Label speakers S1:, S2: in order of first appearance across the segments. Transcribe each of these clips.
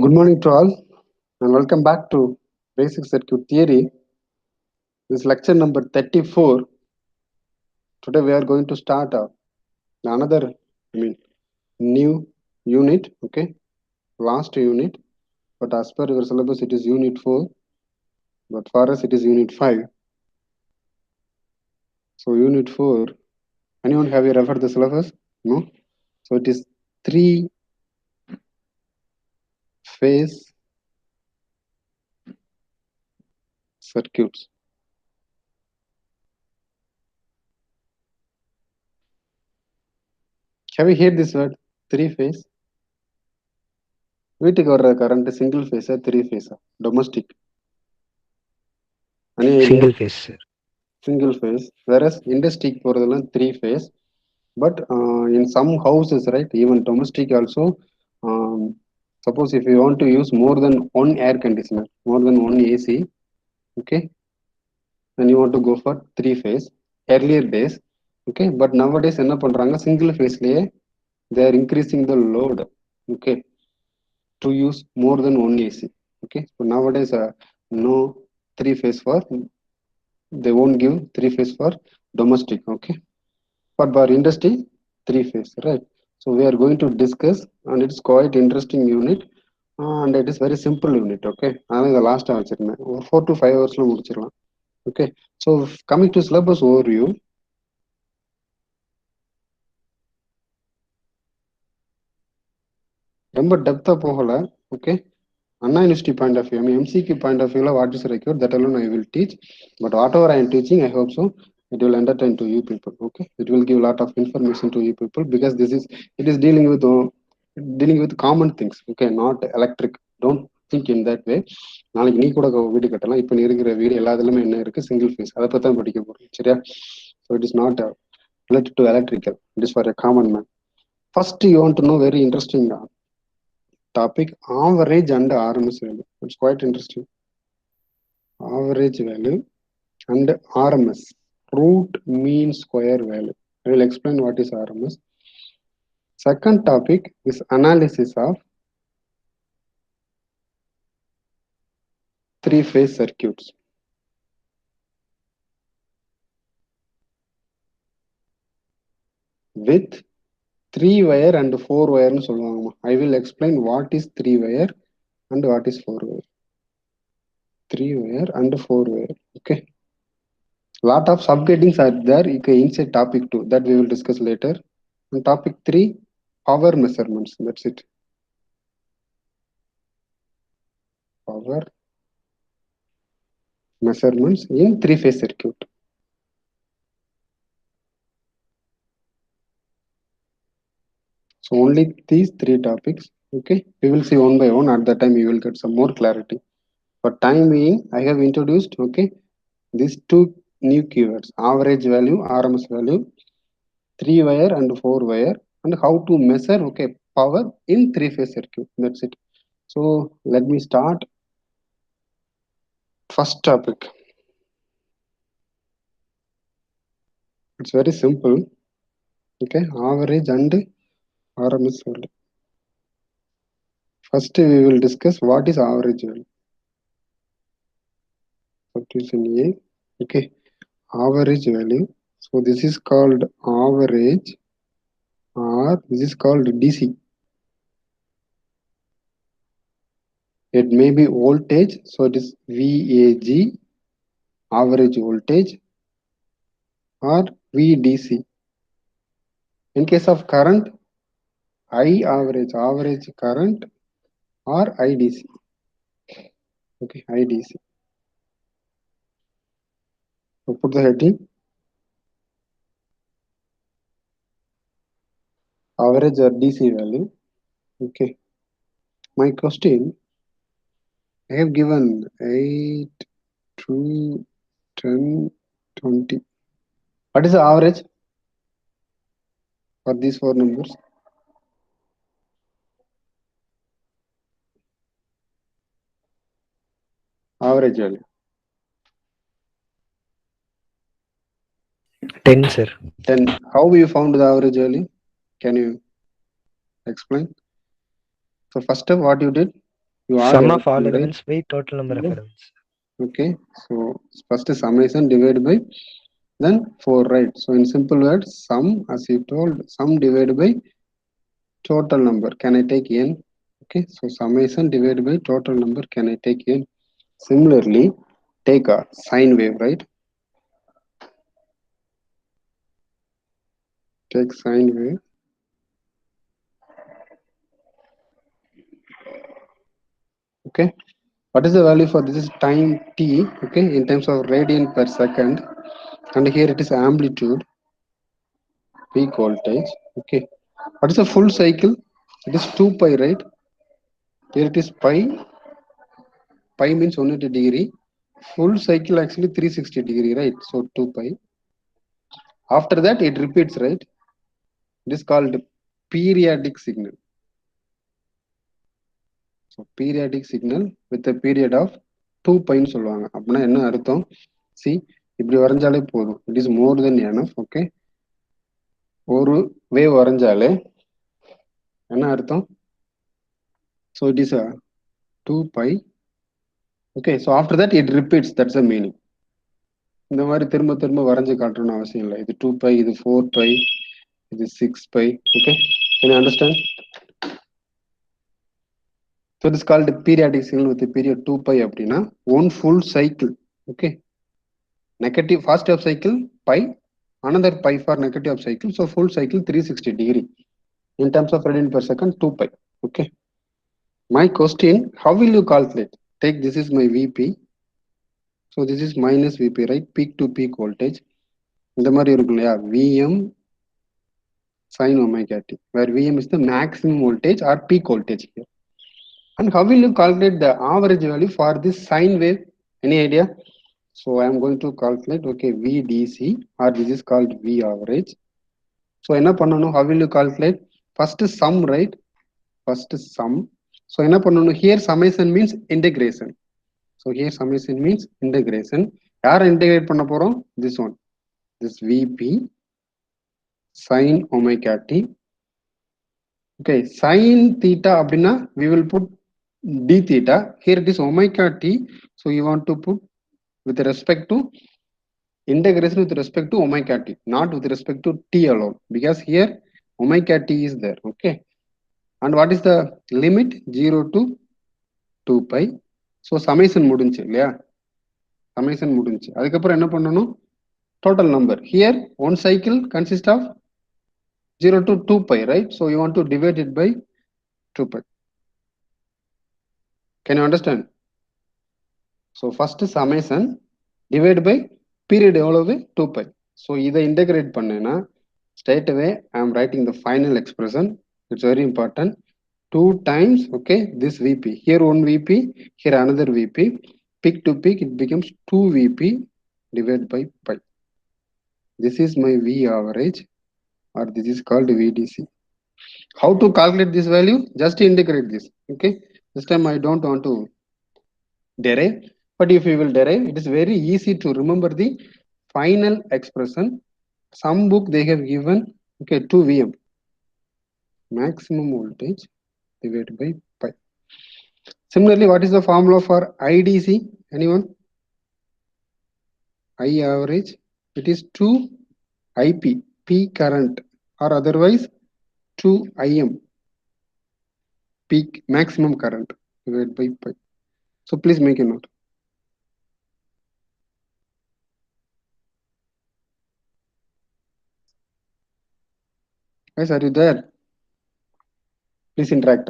S1: Good morning to all and welcome back to Basic Circuit Theory. This is lecture number 34. Today we are going to start another, new unit, okay, last unit, but as per your syllabus it is unit 4, but for us it is unit 5. So unit 4, anyone have you referred the syllabus? No? So it is 3 phase circuits. Have you heard this word? 3 phase? வீட்டுக்கு வர்ற current single ஃபேஸா 3 ஃபேஸா domestic? Any idea?
S2: Single phase, sir.
S1: Single phase, whereas industry போறதெல்லாம் 3 phase. But in some houses, right, even domestic also, um, suppose if you want to use more than one air conditioner, more than one AC, okay, then you want to go for 3 phase. Earlier days, okay, but nowadays என்ன பண்றாங்க, single phase லயே they are increasing the load, okay, to use more than one AC, okay. So nowadays no 3 phase for, they won't give 3 phase for domestic, okay. But for industry, 3 phase, right? So we are going to discuss, and it's quite interesting unit, and it is very simple unit, okay. I the last answer 4 to 5 hours lo mudichidalam, okay. So coming to syllabus overview, ரொம்ப டெப்தா போகல, okay. Anna University point of view, I mean MCQ point of view, what is required, that alone I will teach. But whatever I am teaching, I hope so it will entertain to you people, okay. It will give a lot of information to you people, because this is, it is dealing with common things, okay, not electric. Don't think in that way. நாளைக்கு நீ கூட வீடு கட்டலாம். இப்போ நீ இருக்கிற வீடு எல்லாத்துலயுமே என்ன இருக்கு, சிங்கிள் ஃபேஸ். அதை பத்தி தான் படிக்க போறோம், சரியா? So it is not related to electrical, it is for a common man. First you want to know very interesting topic, average and RMS value. It's quite interesting. Average value and RMS, root mean square value. I will explain what is RMS. Second topic is analysis of 3 phase circuits. With 3 wire and 4 wire னு சொல்லுவாங்க. I will explain what is 3 wire and what is 4 wire. 3 wire and 4 wire, okay. Lot of subheadings are there, you can insert topic 2, that we will discuss later. And topic 3, power measurements, that's it. Power measurements in 3 phase circuit. So only these 3 topics, okay. We will see one by one. At that time you will get some more clarity. For time being, I have introduced, okay, these 2 new keywords, average value, RMS value, 3 wire and 4 wire, and how to measure, okay, power in 3 phase circuit. That's it. So let me start. First topic, it's very simple, okay, average and RMS value. First we will discuss what is average value. Subdivision A, okay, average value. So this is called average, or this is called DC. It may be voltage, so it is VAG, average voltage, or VDC. In case of current, I average current, or IDC. Okay, IDC. So put the heading, average or DC value. Okay. My question, I have given 8, 2, 10, 20. What is the average for these 4 numbers? Average value.
S2: 10, sir.
S1: 10. How you found the average value? Can you explain? So first step, what you did? You add
S2: Sum of all
S1: everything, right?
S2: elements by total number of
S1: Yes.
S2: elements.
S1: Okay, so first summation divided by then 4, right? So in simple words, sum, as you told, sum divided by total number. Can I take n? Okay, so summation divided by total number. Can I take n? Similarly, take a sine wave, right? Take sine wave. Okay, what is the value for this? Is time t, okay, in terms of radian per second, and here it is amplitude, peak voltage. Okay, what is the full cycle? It is 2 pi, right? Here it is pi. Pi means 180 degree. Full cycle actually 360 degree, right? So 2 pi. After that it repeats, right? It is called periodic signal. So periodic signal with a period of 2 pi ன்னு சொல்லுவாங்க. அப்படின்னா என்ன அர்த்தம்? See, இப்படி வரைஞ்சாலே போதும். It is more than enough. Okay, ஒரு wave வரைஞ்சாலே என்ன அர்த்தம்? So it is a 2 pi. Okay, so after that it repeats. That's the meaning. இந்த மாதிரி திரும்ப திரும்ப வரைஞ்சு காட்டணும்னு அவசியம் இல்லை. இது 2 pi, இது 4 pi, இது 6 pi. Okay, can you understand? So it is called periodic signal with a period 2 pi அப்படின்னா one full cycle. Okay, negative first half cycle pi, another pi for negative half cycle. So full cycle 360 degree. In terms of radian per second, 2 pi. Okay, my question, how will you calculate? Take this is my Vp. So this is minus Vp, right? Peak to peak voltage. இந்த மாதிரி இருக்கும் இல்லையா? Vm sin omega t, where Vm is the maximum voltage or peak voltage here. And how will you calculate the average value for this sine wave? Any idea? So I am going to calculate, okay, VDC, or this is called V average. So என்ன பண்ணணும்? How will you calculate? First sum, right? First sum. So என்ன பண்ணணும்? Here summation means integration. So here summation means integration. யாரை integrate பண்ண போறோம்? This one. This VP sin omega t. Okay, sin theta அப்படின்னா we will put d theta. Here it is omega t. So you want to put with respect to integration with respect to omega t, not with respect to t alone, because here omega t is there. Okay, and what is the limit? 0 to 2 pi. So summation முடிஞ்சு இல்லையா? summation முடிஞ்சு. அதுக்கப்புறம் என்ன பண்ணணும்? Total number. Here one cycle consists of 0 to 2 pi, right? So you want to divide it by 2 pi. Can you understand? So first summation divide by period எவ்வளவு? 2 pi. So இதை integrate பண்ணேன்னா straight away I am writing the final expression. It's very important. 2 times, okay, this Vp. Here one Vp, here another Vp. Peak to peak it becomes 2 Vp divided by pi. This is my V average, or this is called VDC. How to calculate this value? Just integrate this. Okay, this time I don't want to derive, but if you will derive, it is very easy to remember the final expression. Some book they have given, okay, 2 Vm maximum voltage divided by pi. Similarly, what is the formula for IDC? Anyone? I average, it is 2 IP, P current, or otherwise 2 IM, peak maximum current divided by pi. So please make a note. Guys, are you there? Please interact.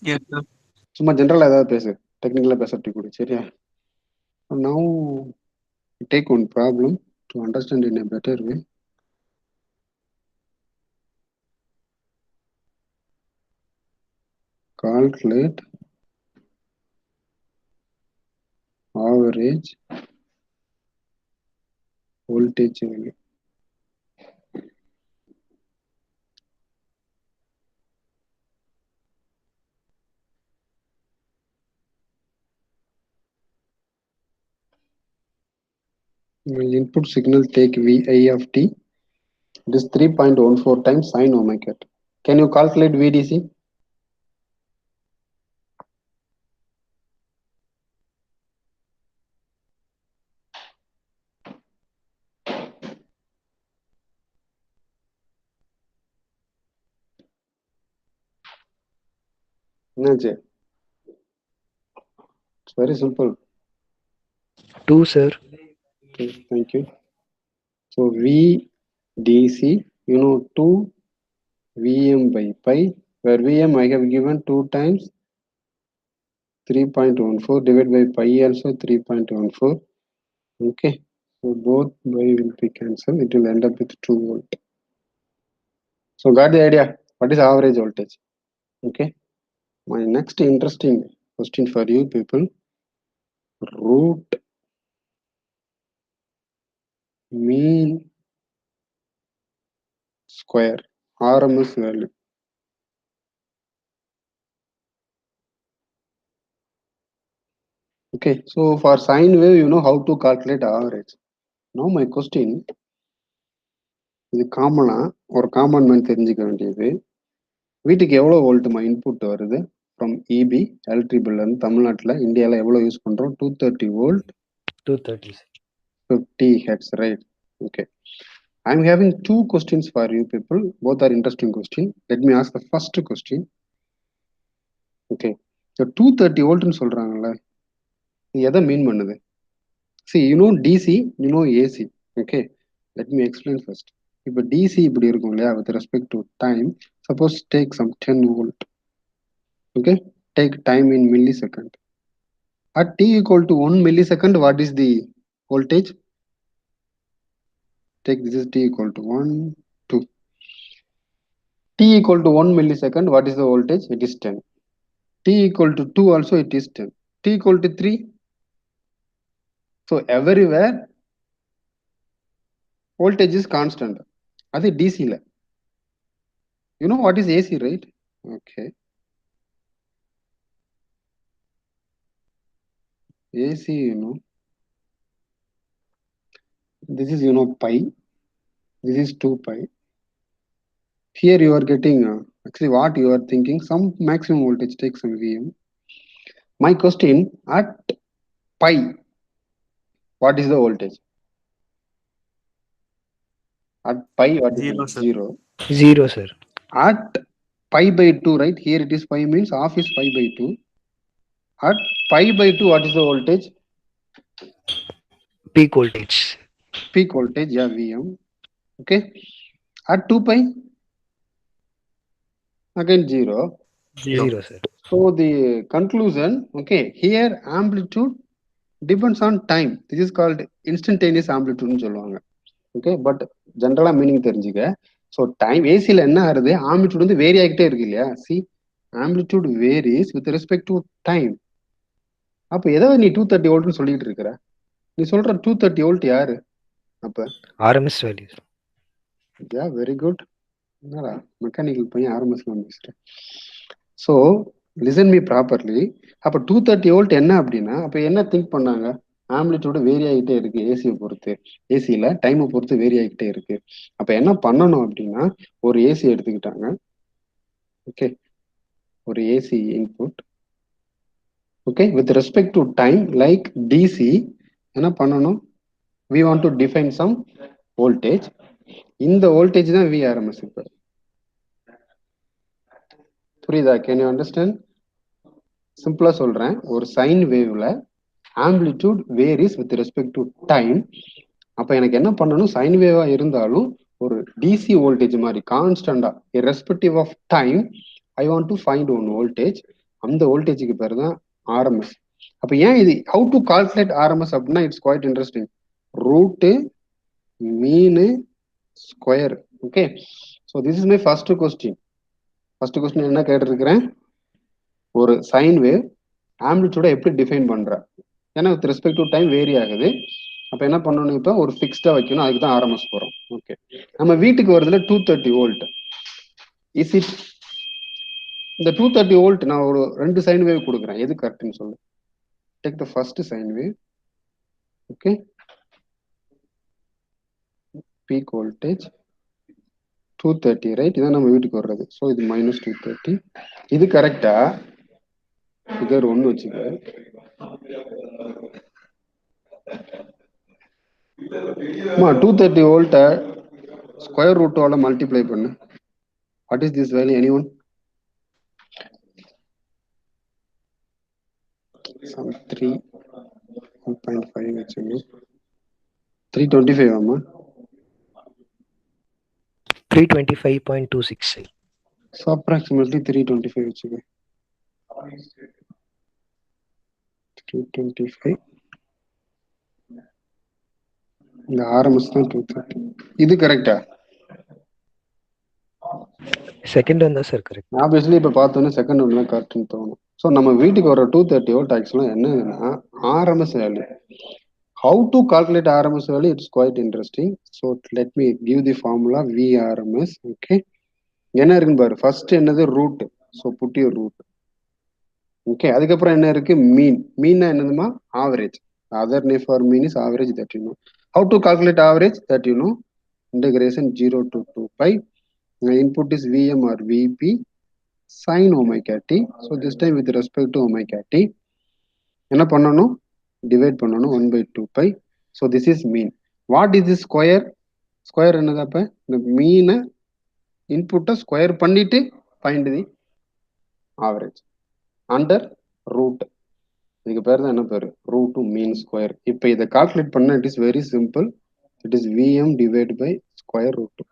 S3: Yes, sir.
S1: சும்மா ஜென்ரலாக ஏதாவது பேசு, டெக்னிக்கலாக பேசுறதுக்கு கூட சரியா? Now take one problem to understand in a better way. Calculate average voltage value. My input signal take Vi of t. It is 3.14 times sine omega t. Can you calculate VDC? என்னாச்சு? It's very simple.
S2: 2 sir.
S1: Okay, thank you. So VDC, you know 2 Vm by pi, where Vm I have given 2 times 3.14 divided by pi also 3.14. Okay, so both by will be cancelled. It will end up with 2 volt. So got the idea? What is average voltage? Okay. My next interesting question for you people: root mean square RMS value. Okay, so for sine wave, you know how to calculate average. Now my question, இது காமனா ஒரு common man தெரிஞ்சுக்க வேண்டியது, வீட்டுக்கு எவ்வளோ வோல்ட்டுமா input வருது from EB electric பில்லேருந்து தமிழ்நாட்டில் இந்தியாவில் எவ்வளோ யூஸ் பண்ணுறோம்? 230 volt
S2: 230.
S1: 50 hertz, right? Okay. I'm having two questions for you people. Both are interesting questions. Let me ask the first question. Okay. So 230 வோல்ட்னு சொல்றாங்கல்ல, இது எதை மீன் பண்ணுது? See, you know DC, you know AC. Okay. Let me explain first. இப்போ DC இப்படி இருக்கும் இல்லையா, with respect to time, suppose take some 10 volt. Okay. Take time in millisecond. At t equal to 1 millisecond, what is the voltage? Take this is t equal to 1, 2. T equal to 1 millisecond, what is the voltage? It is 10. T equal to 2 also it is 10. T equal to 3. So everywhere voltage is constant. That's DC. You know what is AC, right? Okay. AC, you know. This is, you know, pi. This is 2 pi. Here you are getting, actually what you are thinking, some maximum voltage, take some Vm. My question, at pi, what is the voltage? At pi, what is
S3: Zero,
S1: it?
S3: sir.
S1: 0.
S2: 0 sir.
S1: At pi by 2, right? Here it is pi means half is pi by 2. At pi by 2, what is the voltage?
S2: Peak voltage.
S1: Peak voltage, yeah, Vm. Okay. At 2 pi, again 0.
S2: 0 sir.
S1: So the conclusion, okay, here amplitude depends on time. This is called instantaneous amplitude னு சொல்லுவாங்க. Okay, but ஜென்ரலா meaning தெரிஞ்சுக்க. So time ஏசியில் என்ன ஆகுது, amplitude வந்து vary ஆகிட்டே இருக்கு இல்லையா? C, amplitude varies with respect to time. அப்போ எதை நீ 230 வோல்ட்னு சொல்லிட்டு இருக்கிற? நீ சொல்ற 230 வோல்ட் யாரு அப்ப?
S2: RMS value.
S1: யா, வெரி குட். என்னடா மெக்கானிக்கல் பையன் ஆரம்பத்தில் பேசுகிறேன். So listen me properly. அப்போ 230 வோல்ட் என்ன அப்படின்னா, அப்போ என்ன திங்க் பண்ணாங்க? ஆம்பிளிட்யூடு வேரி ஆகிட்டே இருக்கு ஏசியை பொறுத்து, ஏசியில் டைமை பொறுத்து வேரி ஆகிட்டே இருக்கு. அப்போ என்ன பண்ணணும் அப்படின்னா, ஒரு ஏசி எடுத்துக்கிட்டாங்க. ஓகே, ஒரு AC input. Okay, with respect to time like DC என்ன பண்ணணும்? We want to define some voltage. இந்த வோல்டேஜ் தான் விஆர்எம்எஸ். இப்போ புரியுதா? Can you understand? சிம்பிளா சொல்றேன், ஒரு சைன் வேவ்ல amplitude varies with respect to time. அப்ப எனக்கு என்ன பண்ணணும்? சைன் வேவா இருந்தாலும் ஒரு டிசி வோல்டேஜ் மாதிரி கான்ஸ்டன்டா irrespective of time I want to find one voltage. அந்த வோல்டேஜுக்கு பேர் தான் ஆர்எம்எஸ். அப்ப ஏன் இது ஹவு டு கால்குலேட் ஆர்எம்எஸ் அப்படின்னா, it's quite interesting. Root mean square. Okay, so this is my first question. First question என்ன கேட்டிருக்கிறேன்? ஒரு சைன் வேவ் ஆம்பிளிட்யூட எப்படி டிஃபைன் பண்ற? ஏன்னா with respect to time vary ஆகுது. அப்ப என்ன பண்ணணும்? இப்போ ஒரு ஃபிக்ஸ்டா வைக்கணும். அதுக்கு தான் ஆர்எம்எஸ் போறோம். ஓகே, நம்ம வீட்டுக்கு வருதுல 230 வோல்ட். இஸ் இட் இந்த 230 வோல்ட்? நான் ஒரு 2 சைன் வேவ் கொடுக்குறேன், எது கரெக்ட்னு சொல்லு. Take the first sine wave. Okay, peak voltage 230, right? இதான் நம்ம வீட்டுக்கு வர்றது. ஸோ இது -230. இது கரெக்டா? ஃபிகர் 1 வச்சுக்க. 230 வோல்ட்டை ஸ்கொயர் ரூட்டோட மல்டிப்ளை பண்ணு. What is this value? Any one? Some 3 1.5 வச்சுங்க 325 ஆமா
S2: 325.26 sir.
S1: so approximately 325 வச்சுங்க 325 இந்த RMS தான் 230 இது கரெக்டா
S2: செகண்ட் ஒன் தான் சார் கரெக்ட்.
S1: ஆப்வியஸ்லி இப்போ பார்த்தோன்னே செகண்ட் ஒன் தான் கரெக்ட்னு தோணும். ஸோ நம்ம வீட்டுக்கு வர 230 வோல்ட் ஆக்சுவலாக என்னதுன்னா RMS value. How to calculate RMS value it's quite interesting. So let me give the formula VRMS. Okay, என்ன இருக்குன்னு பாரு. ஃபர்ஸ்ட் என்னது root. So put your root. Okay, அதுக்கப்புறம் என்ன இருக்கு மீன். மீன்னா என்னதுமா average. Other name for mean is average that you know. How to calculate average that you know. Integration 0 to 2 pi. Input is Vm or Vp sin omega t. So this time with respect to omega t என்ன பண்ணணும் divide பண்ணணும் 1/2 pi. So this is mean. What is this square? Square என்னது அப்ப இந்த மீனை இன்புட்டை square பண்ணிட்டு find the average under root. இதுக்கு பேர் தான் என்ன பேரு ரூட் மீன் ஸ்கொயர். இப்போ இதை கால்குலேட் பண்ண it is very simple. It is Vm divide by square root.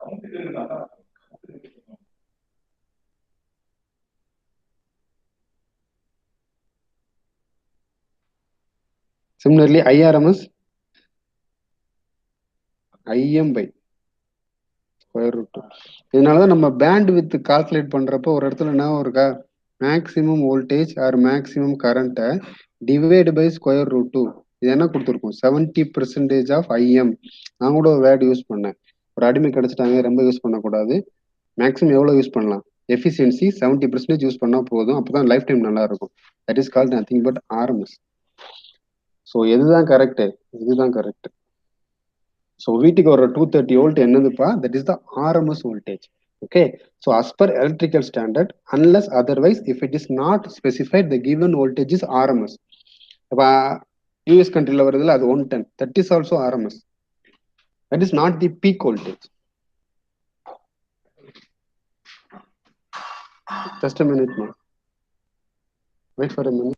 S1: Similarly, IRMS, IM by square root. இதனாலதான் நம்ம பேண்ட் வித் கால்குலேட் பண்றப்போ ஒரு இடத்துல என்ன இருக்கா மேக்ஸிமம் வோல்டேஜ் ஆர் மேக்ஸிமம் கரண்ட்டை டிவைடு பை ஸ்கொயர் ரூட் 2. இது என்ன கொடுத்துருக்கோம் 70% ஆஃப் ஐஎம். நான் கூட ஒரு வேர்டு யூஸ் பண்ணேன். ஒரு அடிமை கிடைச்சிட்டாங்க ரொம்ப யூஸ் பண்ணக்கூடாது. மேக்ஸிமம் எவ்வளோ யூஸ் பண்ணலாம் எஃபிஷியன்சி 70% யூஸ் பண்ணால் போதும். அப்போதான் லைஃப் டைம் நல்லா இருக்கும். That is called nothing but RMS. So எதுதான் கரெக்டு இதுதான் கரெக்ட். ஸோ வீட்டுக்கு வர 230 வோல்ட் என்னதுப்பா that is the RMS voltage. Okay, so as per electrical standard unless otherwise if it is not specified the given voltage is RMS. இப்போ US கண்ட்ரியில் வருதுல அது 110 that is also RMS. That is not the peak voltage. Just a minute more. Wait for a minute.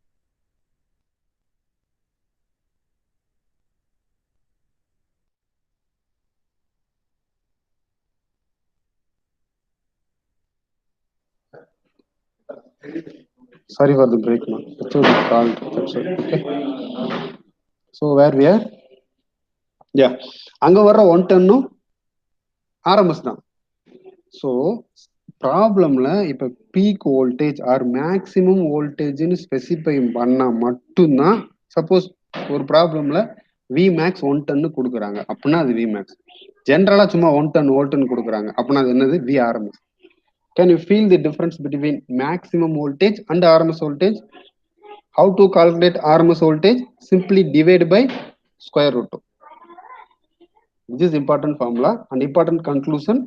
S1: Sorry for the break, man. That's what we called. That's what. Okay. So where we are? Yeah. அங்க வர்ற 110 RMS தான். So ப்ராப்ளம்ல இப்போ peak voltage or maximum வோல்டேஜ்னு specify பண்ணா மட்டும்தான். Suppose ஒரு ப்ராப்ளம்ல we maths 110 கொடுக்குறாங்க அப்படின்னா அது வி மேக்ஸ். ஜென்ரலா சும்மா 110 வோல்ட்னு கொடுக்குறாங்க அப்படின்னா அது என்னது V RMS. Can you feel the difference between maximum voltage and RMS voltage? How to calculate RMS voltage? Simply divide by square root 2. This is important formula and important conclusion.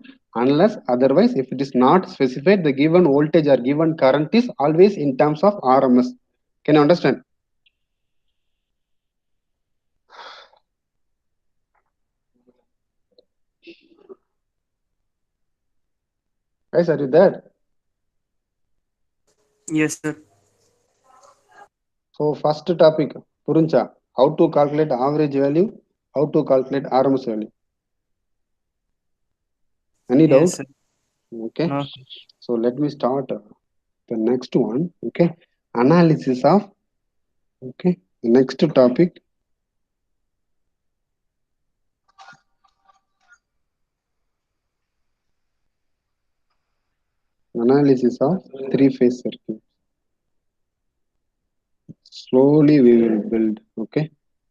S1: Unless otherwise, if it is not specified, the given voltage or given current is always in terms of RMS. Can you understand? Guys, are you there?
S3: Yes, sir.
S1: So first topic, Puruncha, how to calculate average value, how to calculate RMS value. Any doubt?
S3: Yes, sir.
S1: Okay.
S3: No.
S1: So let me start the next one. Okay. Analysis of, okay, the next topic. Analysis of three-phase circuit. Slowly we will build, okay,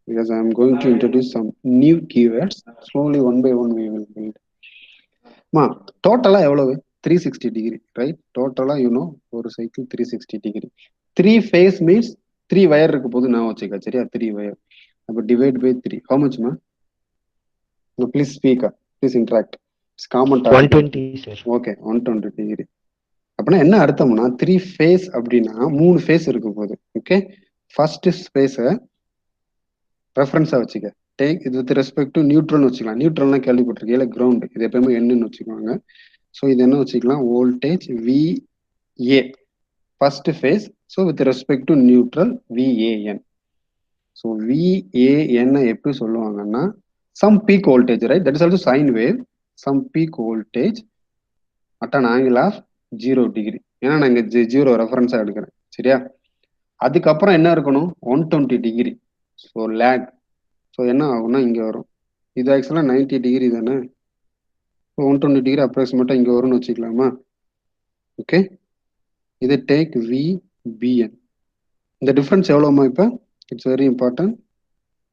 S1: because I am going to introduce some new keywords. Slowly one by one we will build. Ma, total எவ்வளவு 360 degree, right? Total you know ஒரு cycle 360 degree. Three phase means 3 wire இருக்கு போது நான் வச்சுக்க சரியா 3 wire. அப்ப divide by 3. How much ma? No, please speak. Please interact. It's common target.
S2: 120 sir.
S1: Okay, 120 degree. அப்படின்னா என்ன அர்த்தம்னா 3 phase அப்படின்னா 3 phase இருக்கு போது. ஓகே, ஃபர்ஸ்ட் ஸ்பேஸை ரெஃபரன்ஸா வச்சுக்க. டேக் இது வித் ரெஸ்பெக்ட் டு நியூட்ரல்னு வச்சுக்கலாம். நியூட்ரல்னா கேள்விப்பட்டிருக்கேன், இல்லை கிரவுண்ட். இது எப்பயுமே என்னன்னு வச்சுக்குவாங்க. ஸோ இது என்ன வச்சுக்கலாம் voltage VA first face. So with respect to neutral VAN. So VAN எப்படி சொல்லுவாங்கன்னா some peak voltage, right? That is also sine wave, some peak voltage at an angle of 0 degree. ஏன்னா நான் இங்க 0 ரெஃபரன்ஸா எடுக்கிறேன், சரியா? அதுக்கப்புறம் என்ன இருக்கணும், 120 டிகிரி. ஸோ லேக். ஸோ என்ன ஆகும்னா இங்க வரும். இது ஆக்சுவலாக 90 டிகிரி தானே. ஸோ 120 டிகிரி அப்ராக்சிமேட்டா இங்க வரும்னு வச்சுக்கலாமா? ஓகே, இது டேக் VBN. இந்த டிஃபரன்ஸ் எவ்வளோமா இப்போ? It's very important.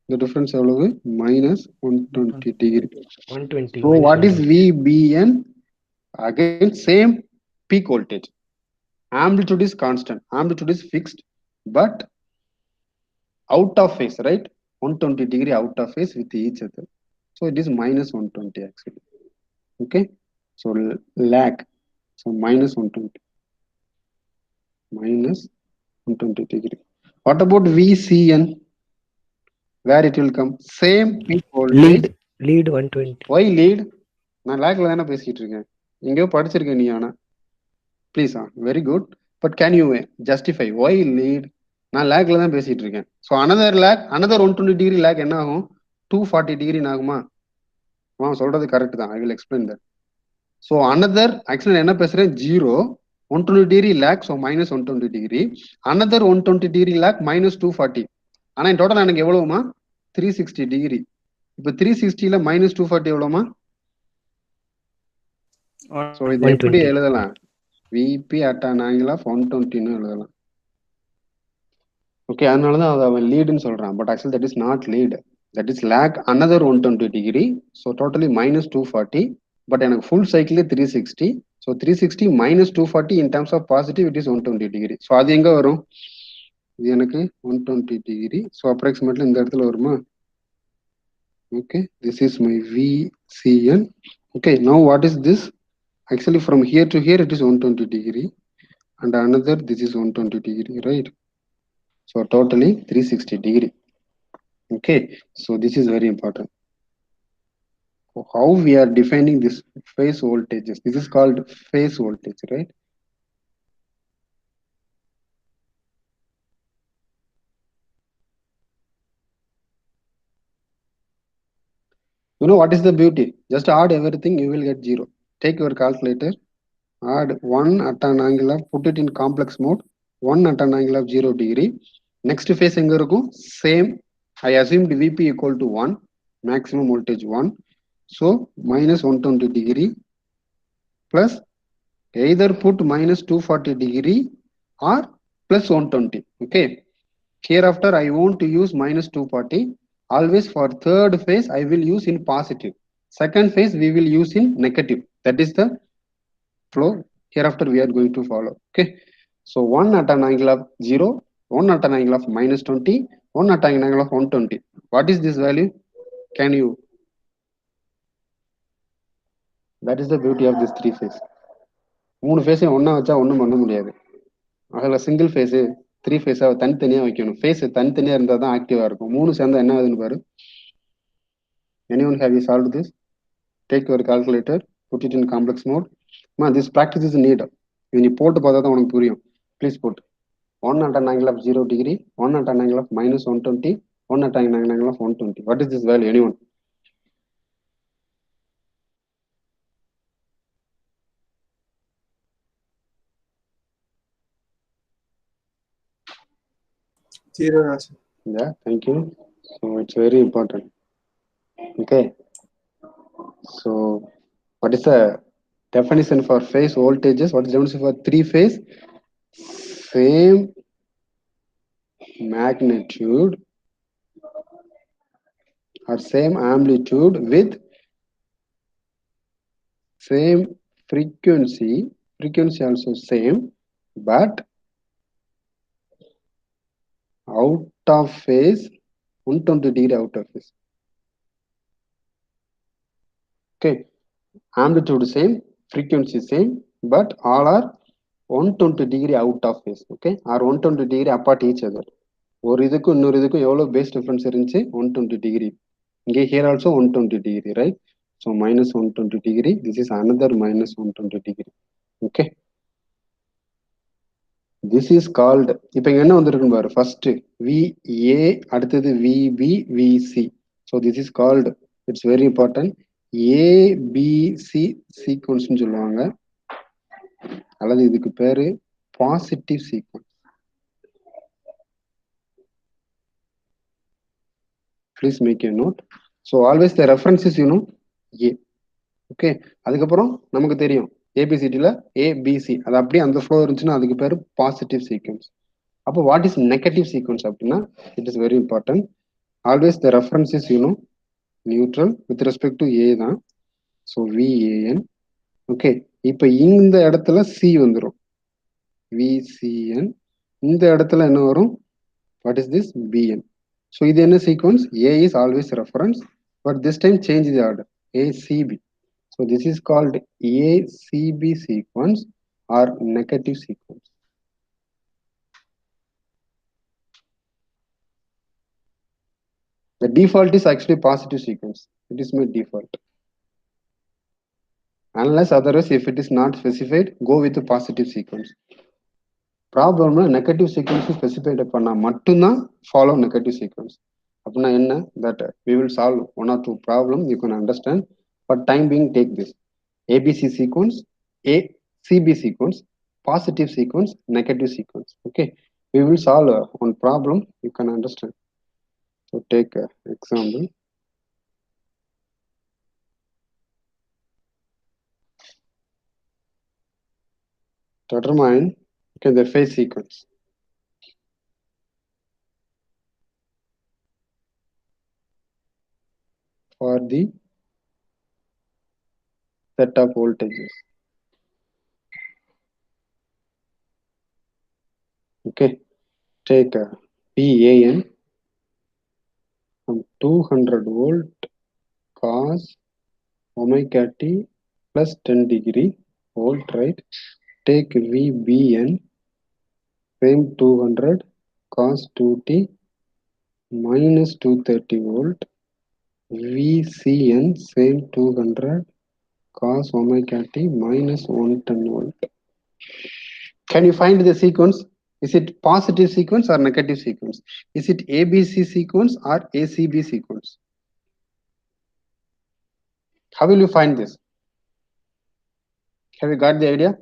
S1: இந்த டிஃபரன்ஸ் எவ்வளவு? -120 degree.
S2: 120.
S1: So what is VBN? Again, same peak voltage. Amplitude is constant. Amplitude is fixed, but out of phase, right? 120 degree out of phase with each other. So it is -120 actually. Okay. So lag. So -120. -120 degree. What about VCN? Where it will come? Same peak voltage.
S2: Lead 120.
S1: Why lead? நான் லேக்ல தானே பேசிட்டு இருக்கேன். எங்கேயோ படிச்சிருக்கேன் நீ. ஆனா please very good. But can you justify why lead? நான் லேக்ல தான் பேசிட்டு இருக்கேன். ஸோ அனதர் 120 டிகிரி லேக் என்ன ஆகும்? 240 டிகிரி ஆகுமா? சொல்றது கரெக்ட் தான். I will explain that. So another actually என்ன பேசுறேன், 0 120 degree lag, so -120 degree. Another 120 degree lag -240. ஆனா என் டோட்டல் எனக்கு எவ்வளவுமா? 360 டிகிரி. இப்போ 360ல -240 எவ்வளோமா? ஸோ இது எப்படி எழுதலாம்? VP at an angle of 120 எழுதலாம். ஓகே, அதனாலதான் அதை அவன் லீடுன்னு சொல்றான். But actually that is not lead, that is lag another 120 degree. So totally -240. But எனக்கு full cycle 360. So 360 -240 in terms of positive it is 120 degree. So அது எங்க வரும்? இது எனக்கு 120 டிகிரி. ஸோ அப்ராக்சிமேட்லி இந்த இடத்துல வருமா? Okay, this is my VCN. Okay, now what is this? Actually from here to here it is 120 degree and another this is 120 degree, right? So totally 360 degree. Okay, so this is very important. How we are defining this phase voltages? This is called phase voltage, right? You know what is the beauty? Just add everything, you will get 0. Take your calculator, add 1 at an angle of, put it in complex mode, 1 at an angle of 0 degree. Next phase எங்க இருக்கும்? Same. I assumed VP equal to 1, maximum voltage 1. So -120 degree plus either put -240 degree or +120. Okay. Hereafter I want to use -240. Always for third phase I will use in positive. Second phase we will use in negative. That is the flow hereafter we are going to follow. Okay. So 1 at an angle of 0, 1 at an angle of -20, 1 at an angle of 120. What is this value? Can you? That is the beauty of this 3 phase. 3 ஃபேஸையும் ஒன்றா வச்சா ஒன்றும் பண்ண முடியாது. அதில் single phase 3 ஃபேஸாக தனித்தனியாக வைக்கணும். Phase தனித்தனியாக இருந்தால் தான் ஆக்டிவாக இருக்கும். 3 சேர்ந்தா என்ன ஆகுதுன்னு பாரு. Anyone have you solved this? Take your calculator, put it in complex mode. This practice is needed. நீ போட்டு பார்த்தா தான் உனக்கு புரியும். Please put 1 at an angle of 0 degree, 1 at an angle of -120, 1 at an angle of 120. What is this value? Anyone?
S3: Zero.
S1: Yeah, thank you. So it's very important. Okay. So what is the definition for phase voltages? What is the definition for 3 phase? Same magnitude or same amplitude with same frequency also same, but out of phase 120 degree out of phase. Okay, amplitude same, frequency same, but all are 120 degree out of phase. Okay, or 120 degree apart each other. ஒரு இதுக்கும் இன்னொரு இதுக்கும் எவ்வளவு base difference இருந்துச்சு? 120 degree. இங்கே here also 120 degree, right? So -120 degree. This is another -120 degree. Okay. This is called, இப்போ இங்க என்ன வந்திருக்குன்னு பாரு, ஃபர்ஸ்ட் VA, அடுத்தது VB, VC. So this is called, it's very important, ABC சீக்வன்ஸ்னு சொல்லுவாங்க, அல்லது இதுக்கு பேரு positive sequence. Please make a note. So always the references you know A. Okay, அதுக்கப்புறம் நமக்கு தெரியும் ஏபிசிடியில் ஏபிசி, அது அப்படியே அந்த ஃப்ளோ இருந்துச்சுன்னா அதுக்கு பேர் பாசிட்டிவ் சீக்வன்ஸ். அப்போ வாட் இஸ் நெகட்டிவ் சீக்வன்ஸ் அப்படின்னா, it is very important. Always the reference is you know neutral with respect to A தான். So VAN. ஓகே, இப்போ இந்த இடத்துல சி வந்துடும், விசிஎன். இந்த இடத்துல என்ன வரும், what is this, BN. So இது என்ன sequence, A is always reference, but this time change the order, ACB. So this is called ACB sequence or negative sequence. The default is actually positive sequence. It is my default. Unless otherwise, if it is not specified, go with the positive sequence. Problem negative sequence specified பண்ணா மட்டும்தான் follow negative sequence. அப்படின்னா என்ன, that we will solve one or two problem, you can understand. But time being, take this ABC sequence, ACB sequence, positive sequence, negative sequence. Okay, we will solve one problem, you can understand. So take example. Determine the phase sequence. For the set of voltages. Okay, take PAN from 200 volt cos omega t plus 10 degree volt, right? Take VBN, same 200 cos 2t minus 230 volt. VCN, same 200 cos omega t minus 110 volt. Can you find the sequence? Is it positive sequence or negative sequence? Is it ABC sequence or ACB sequence? How will you find this? Have you got the idea?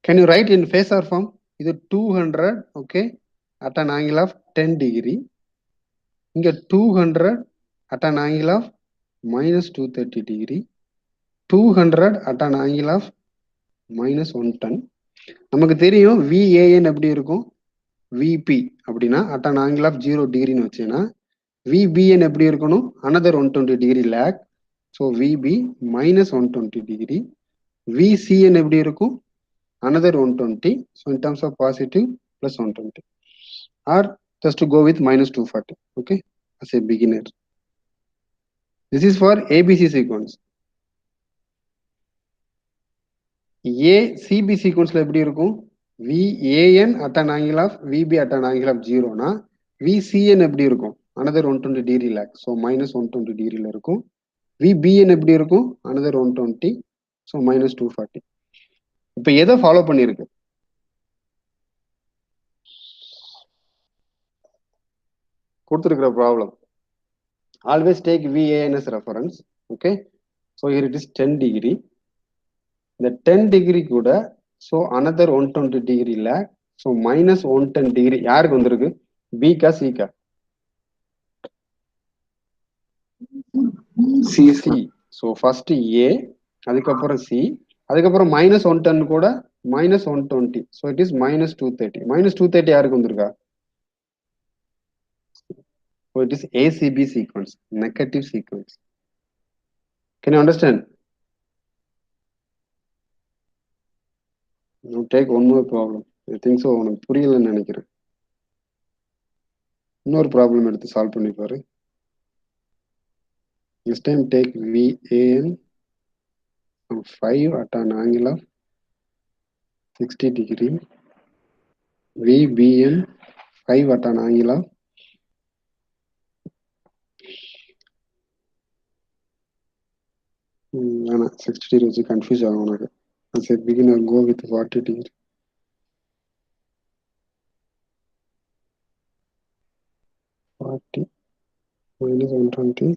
S1: Can you write in phasor form? Either 200, okay, at an angle of 10 degree. Inga 200 at an angle of minus 230 degree. 200 at an angle of minus 110. நமக்கு தெரியும் VAN எப்படி இருக்கும், VP அப்படின்னா at an angle of 0 degree வச்சுன்னா, VBN எப்படி இருக்கணும், another 120 degree lag. So VB minus 120 degree. VCN எப்படி இருக்கும், another 120. So in terms of positive, plus 120. Or just to go with minus 240. Okay, as a beginner. This is for ABC sequence. ACB sequence எப்படி இருக்கும், VAN at an angle of VB at an angle of 0 னா, VCN எப்படி இருக்கும், another 120 degree lag. So minus 120 degree ல இருக்கும். VBN எப்படி இருக்கும், another 120. So minus 240. இப்போ எதை ஃபாலோ பண்ணிருக்கு, கொடுத்துருக்கிற problem. Always take VAN as reference. Okay, so here it is 10 degree. The 10 degree கூட, so another 120 degree lag. So minus 110 degree யாருக்கு வந்திருக்கு, B கா C கா, C. So first A, அதுக்கப்புறம் C, அதுக்கப்புறம் minus 110 கூட minus 120. So it is minus 230. Minus 230 யாருக்கு வந்திருக்கா, so it is ACB sequence, negative sequence. Can you understand? Now take one more problem. I think so உனக்கு புரியலன்னு நினைக்கிறேன். இன்னொரு ப்ராப்ளம் எடுத்து சால்வ் பண்ணி பாரு. This time take VAN from 5 at an angle of 60 degree. VBN 5 at an angle of வேணாம் 60 degree வச்சு confuse ஆகும் உனக்கு. சரி beginner go with 40 degree. minus 120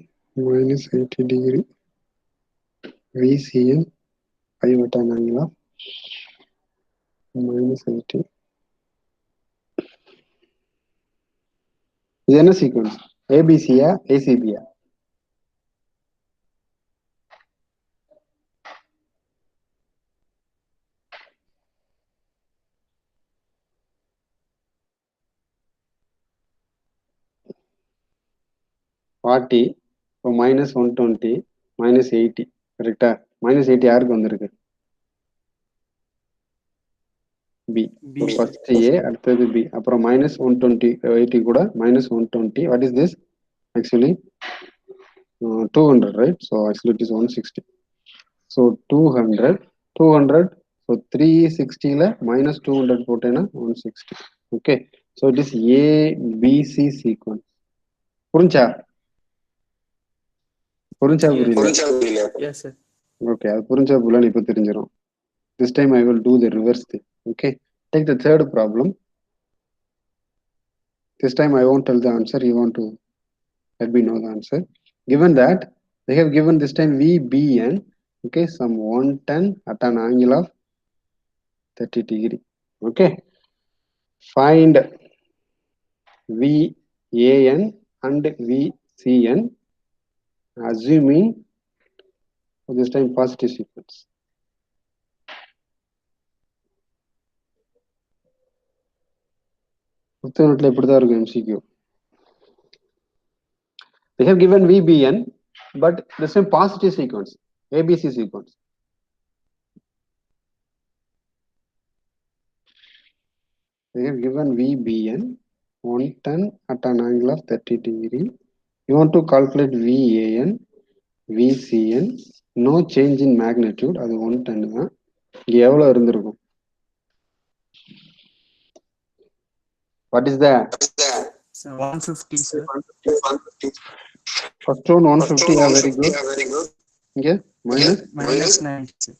S1: minus 80 degree VCN 5 வட்டம் ஆங்கிலா minus 80. இது என்ன சீக்வன்ஸ்? ஏபிசியா ஏசிபியா? ஃபார்ட்டி இப்போ minus 120 minus 80 கரெக்டா? minus 80 யாருக்கு வந்திருக்கு? பி. ஃபர்ஸ்ட் ஏ அடுத்தது பி, அப்புறம் minus 120 80 கூட minus 120. what is this actually? 200, right? So actually it is 160. So 200 so 360 ல minus 200 போட்டேன்னா 160. okay, so it is ABC sequence. புரிஞ்சா புரியல?
S3: Yes, sir.
S1: okay, அது புரிஞ்சா போல இப்ப தெரிஞ்சிடும். this time I will do the reverse thing. okay, take the third problem. this time I won't tell the answer, you want to let me know the answer. Given that they have given this time VBN, okay, some 110 at an angle of 30 degree. okay, find VAN and VCN assuming this time positive sequence. புத்தகத்துல இப்படிதான் இருக்கும் MCQ. they have given VBN but the same positive sequence, ABC sequence. they have given VBN 110 at an angle of 30 degree. you want to calculate VAN VCN, no change in magnitude, அது 110 தான். இங்க எவ்வளவு இருந்திருக்கும்? what is that?
S3: 150, sir.
S1: first one 150. yeah, very good. இங்க minus
S3: Minus 90, sir.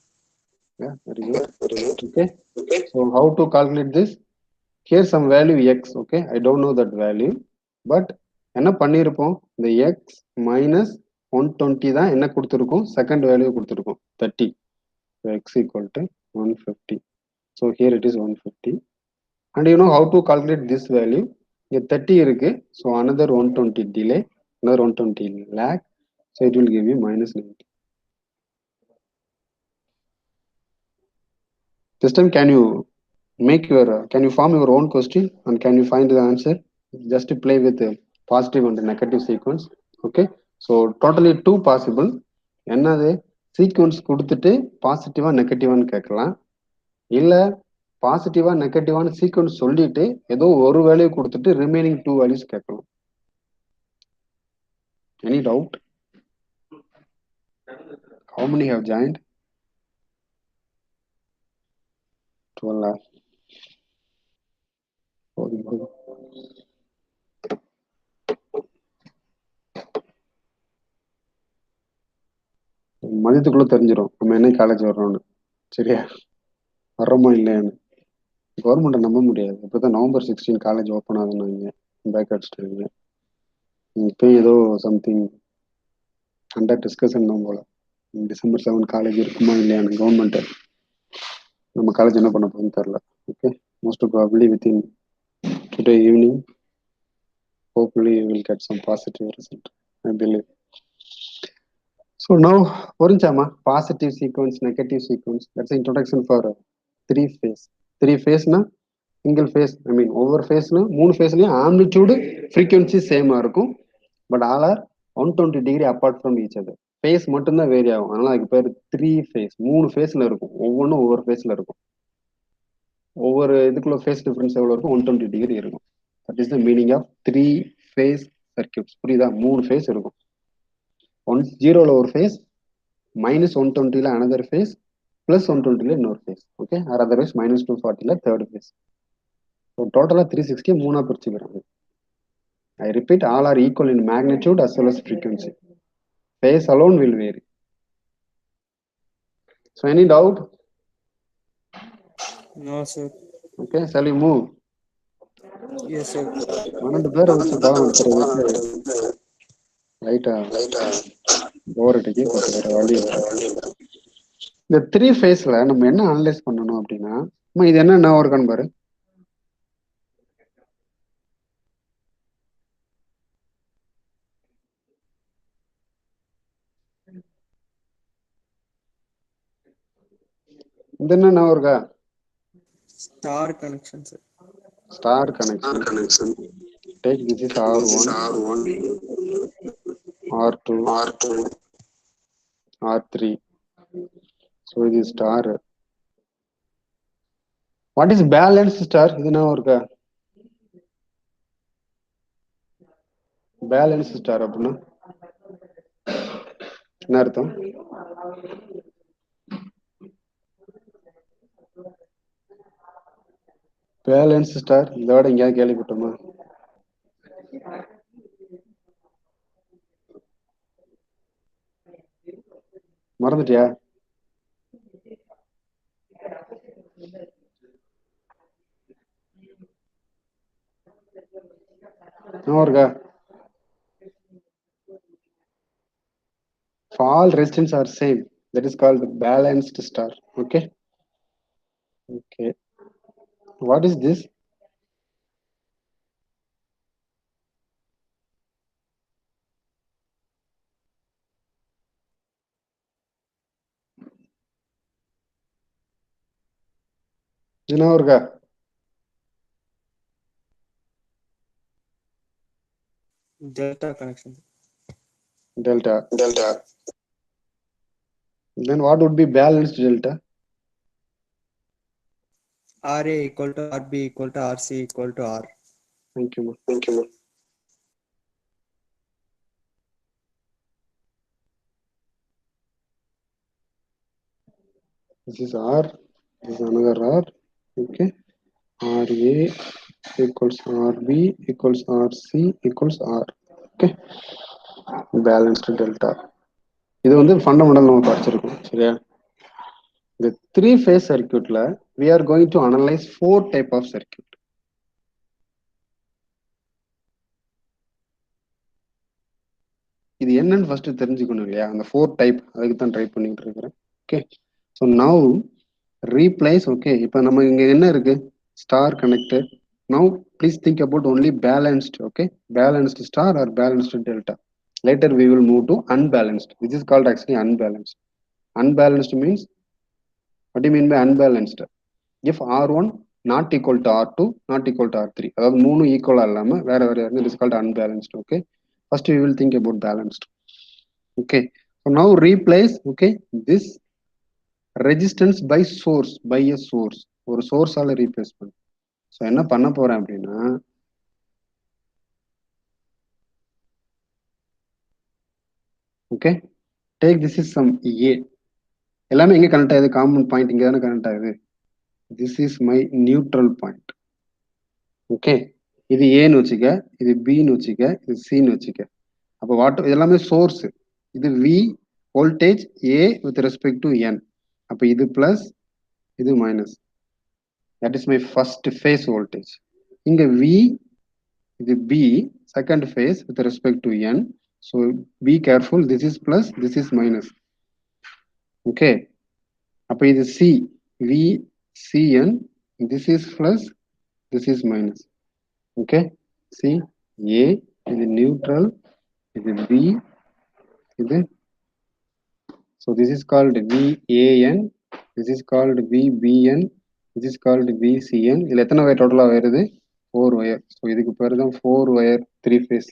S1: yeah, very good. okay, so how to calculate this? Here some value x. okay, I don't know that value, but என்ன பண்ணிருப்போம்? இந்த x minus 120 தான் என்ன கொடுத்திருக்கும்? Second value கொடுத்திருக்கும் 30. so x equal to 150. so here it is 150. and you know how to calculate this value? இங்க 30 இருக்கு, so another 120 delay, another 120 lag, so it will give you minus 90. this time can you form your own question and can you find the answer? just to play with the positive and the negative sequence. okay, so totally two possible. என்னது? Sequence கொடுத்துட்டு பாசிட்டிவா நெகட்டிவான்னு கேட்கலாம், இல்ல பாசிட்டிவா நெகட்டிவான sequence சொல்லிட்டு ஏதோ ஒரு வேல்யூ கொடுத்துட்டு ரிமைனிங் டூ வேல்யூஸ் கேட்கலாம். Any doubt? how many have joined? 12. மதியத்துக்குள்ள தெரிஞ்சிடும் நம்ம என்ன காலேஜ் வர்றோம்னு. சரியா? வர்றோமா இல்லையான்னு கவர்மெண்ட்டை நம்ப முடியாது. இப்போதான் November 16 காலேஜ் ஓப்பன் ஆகுதுன்னு பேக் அடிச்சிட்டு இப்போ ஏதோ சம்திங் அண்டர் டிஸ்கஷன் தான் போல. December 7 காலேஜ் இருக்குமா இல்லையான்னு கவர்மெண்ட் நம்ம காலேஜ் என்ன பண்ண போகுதுன்னு தெரில. Okay, most probably within today evening hopefully you will get some positive result, I believe. so now புரிஞ்சாமா? Positive sequence, negative sequence, that's introduction for three ஃபேஸ்னா சிங்கிள் ஃபேஸ், ஐ மீன் ஒவ்வொரு ஃபேஸ்லையும் 3 ஃபேஸ்லையும் ஆம்ப்ளிடியூடு ஃப்ரீக்வன்சி சேமாக இருக்கும், but all are 120 degree apart from each other. Phase மட்டும்தான் vary ஆகும், அதனால அதுக்கு பேர் 3 ஃபேஸ். 3 ஃபேஸ்ல இருக்கும், ஒவ்வொன்றும் ஒவ்வொரு ஃபேஸ்ல இருக்கும். ஒவ்வொரு இதுக்குள்ள ஃபேஸ் டிஃபரன்ஸ் எவ்வளோ இருக்கும்? 120 டிகிரி இருக்கும். That is the meaning of 3 phase circuits. புரியுதா? 3 ஃபேஸ் இருக்கும். 0ல ஒரு ஃபேஸ், -120ல another ஃபேஸ், +120ல இன்னொரு ஃபேஸ். ஓகே, ஆர் அதர்வைஸ் -240ல தேர்ட் ஃபேஸ். ஸோ டோட்டலாக 360 மூணா பிரிச்சுக்கிறாங்க. I repeat, all are equal in magnitude as well as frequency. Phase alone will vary. So any doubt?
S3: No, sir.
S1: Okay, shall we move?
S3: Yes, sir.
S1: 12 பேரை வச்சு பாடம் நடத்துறதுக்கு லைட்டா போர் அடிக்கு, but வேற வழி இல்லை. இந்த 3 ஃபேஸ்ல நம்ம என்ன அனலைஸ் பண்ணணும் அப்படின்னா, இது என்ன ஒர்க்கான்னு பாரு. இது என்ன ஒர்க்கா?
S3: Star connection, sir.
S1: Star connection. Take this is R1, R2, R3. So it is star. What is balanced star? இது என்ன ஒர்க்கா? பேலன்ஸ் ஸ்டார் அப்படின்னா என்ன அர்த்தம்? பேலன்ஸ் ஸ்டார் இதோட எங்கேயாவது கேள்விப்பட்டோமா? மறந்துட்டியா? இருக்கா? If all resistance are same, that is called balanced star. Okay. Okay. What is this? என்ன இருக்கா?
S3: Delta connection.
S1: Delta. Then what would be balanced delta?
S3: RA equal to RB equal to RC equal to R.
S1: Thank you. This is R. This is another R. Okay. RA equals RB equals RC equals R. Okay. Balanced delta. இது வந்து fundamental நம்ம படிச்சிருக்கோம், சரியா? இந்த 3 phase circuitல we are going to analyze 4 type of circuit. இது என்னன்னு first தெரிஞ்சுக்கணும் இல்லையா? அந்த 4 டைப், அதுக்கு தான் ட்ரை பண்ணிட்டு இருக்கிறேன். Okay. So now replace. Okay, இப்போ நம்ம இங்க என்ன இருக்கு? Star connected. Now please think about only balanced. Okay, balanced star or balanced delta. Later we will move to unbalanced. This is called actually unbalanced. Unbalanced means, what do you mean by unbalanced? If R1 not equal to R2 not equal to R3, அதாவது 3 ஈக்குவலா இல்லாம வேற வேற இருக்கு. It is called unbalanced. Okay, first we will think about balanced. Okay, so now replace, okay, this resistance by source, by a source. ஒரு சோர்ஸால replace பண்ணு. So என்ன பண்ண போறேன் அப்படின்னா, okay, take this is some A. எல்லாமே எங்க connect ஆகுது? Common point இங்க தானே கனெக்ட் ஆகுது. This is my neutral point. Okay, இது ஏன்னு வச்சுக்க, இது பின்னு வச்சுக்க, இது சின்னு வச்சுக்க. அப்போ வாட்டர் எல்லாமே சோர்ஸ். இது V voltage A with respect to N. அப்போ இது பிளஸ், இது minus. That is my first phase voltage. இங்க வி, இது B second phase with respect to N. So be careful, this is plus, this is minus. Okay, அப்போ இது C, V CN, this is plus, this is minus. Okay, C A, இது neutral, இது B, இது. So this is called VAN, this is called VBN, this is called VCN. இதுல எத்தனை wire டோட்டலா வருது? 4 wire. So இதுக்கு பேர் தான் 4 வயர் 3 phase.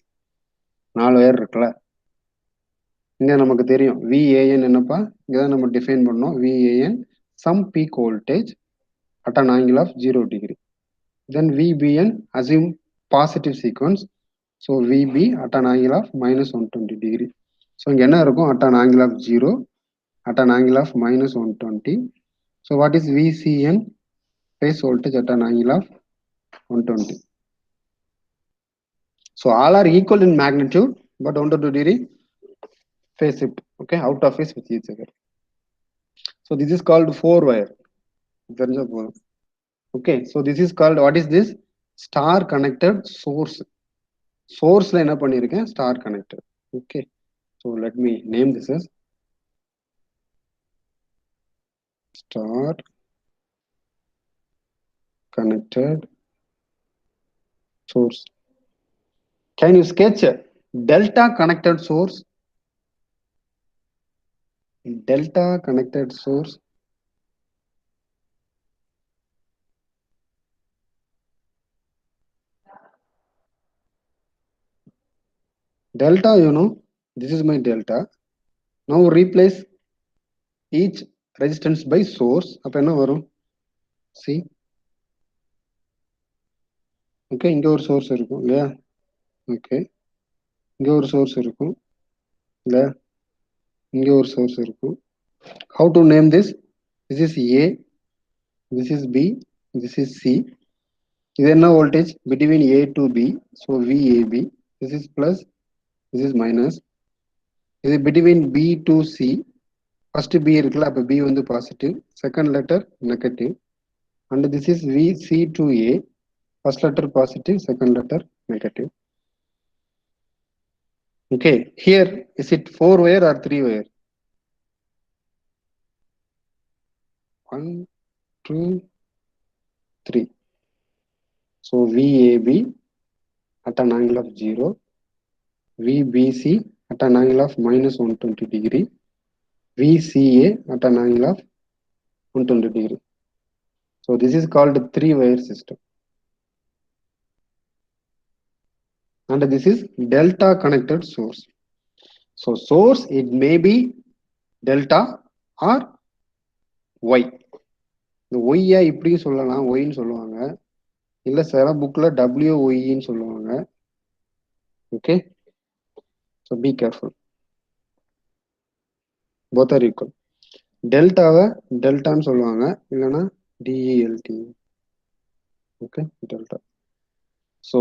S1: 4 வயர் இருக்குல்ல. இங்க நமக்கு தெரியும் VAN என்னப்பா? இங்கதான் நம்ம டிஃபைன் பண்ணோம். VAN some peak voltage at an angle of 0 degree. Then VBN assume positive sequence. So VB at an angle of minus 120 degree. So இங்க என்ன இருக்கும்? At an angle of 0 at an angle of minus 120. So what is VCN? Phase voltage at an angle of 120. So all are equal in magnitude, but 120 degree phase shift. Okay, out of phase with each other. So this is called 4-wire. Okay, so this is called, what is this? Star connected source. Source la enna pannirken? Star connected. Okay, so let me name this as star connected source. Can you sketch a delta connected source? Delta connected source. Delta, you know, this is my delta. Now replace each resistance by source. அப்ப என்ன வரும்? See, okay, இங்க ஒரு source இருக்கும் இல்லையா? Okay, இங்க ஒரு source இருக்கும் இல்ல, இங்க ஒரு source இருக்கும். How to name this? This is A, this is B, this is C. இது என்ன voltage between A to B? So VAB. This is plus, this is minus. இது between B to C. First B இருக்குல்ல, அப்ப B வந்து positive, second letter negative. And this is VC to A. First letter positive, second letter negative. Okay, here is it 4-wire or 3-wire? 1, 2, 3. So VAB at an angle of 0, VBC at an angle of minus 120 degree, VCA at an angle of 120 degree. So this is called 3-wire system. And this is delta connected source. So source, it may be delta or Y. இந்த ஒய்யா இப்படியும் சொல்லலாம், ஒய்ன்னு சொல்லுவாங்க, இல்ல சில புக்ல WOEன்னு சொல்லுவாங்க. Okay, so be careful, both are equal. டெல்டாவை டெல்டான்னு சொல்லுவாங்க, இல்லைன்னா DELT. Okay, delta. So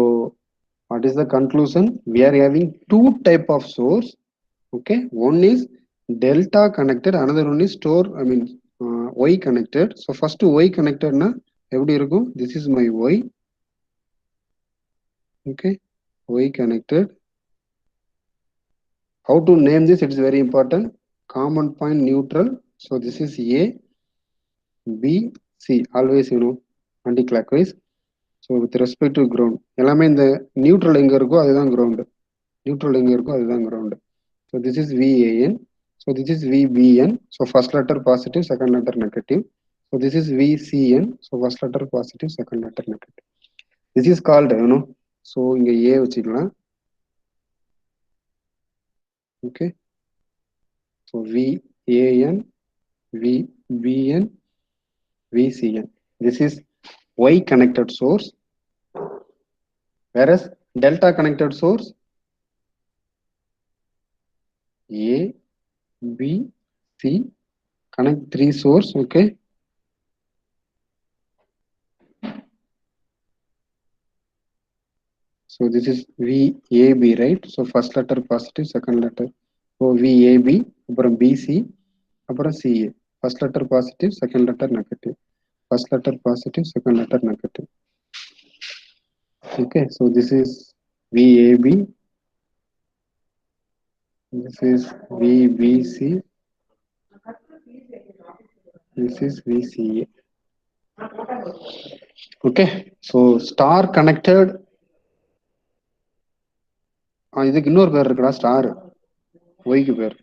S1: what is the conclusion? We are having 2 type of source. Okay, one is delta connected, another one is Y connected. So first Y connected na எப்படி இருக்கும்? This is my Y. Okay, Y connected. How to name this? It is very important. Common point neutral. So this is A, B, C. Always, you know, anti-clockwise. So with respect to ground, எல்லாமே இந்த neutral எங்க இருக்கோ அதுதான் ground, neutral எங்க இருக்கோ அதுதான் ground. So this is VAN. So this is VBN. So first letter positive, second letter negative. So this is VCN. So first letter positive, second letter negative. This is called, you know, so இங்க A வச்சுக்கலாம். Okay. So VAN, VBN, VCN. This is Y connected source. Whereas delta connected source, A, B, C, connect 3 source. Okay. So this is VAB, right? So first letter positive, second letter. So VAB, அப்புறம் BC, அப்புறம் CA. First letter positive, second letter negative. First letter positive, second letter negative. Okay, so this is VAB. This is VBC. This is VCA. Okay, so star connected. இதுக்கு இன்னொரு பேர் இருக்குடா, star. ஒய்க்கு பேர்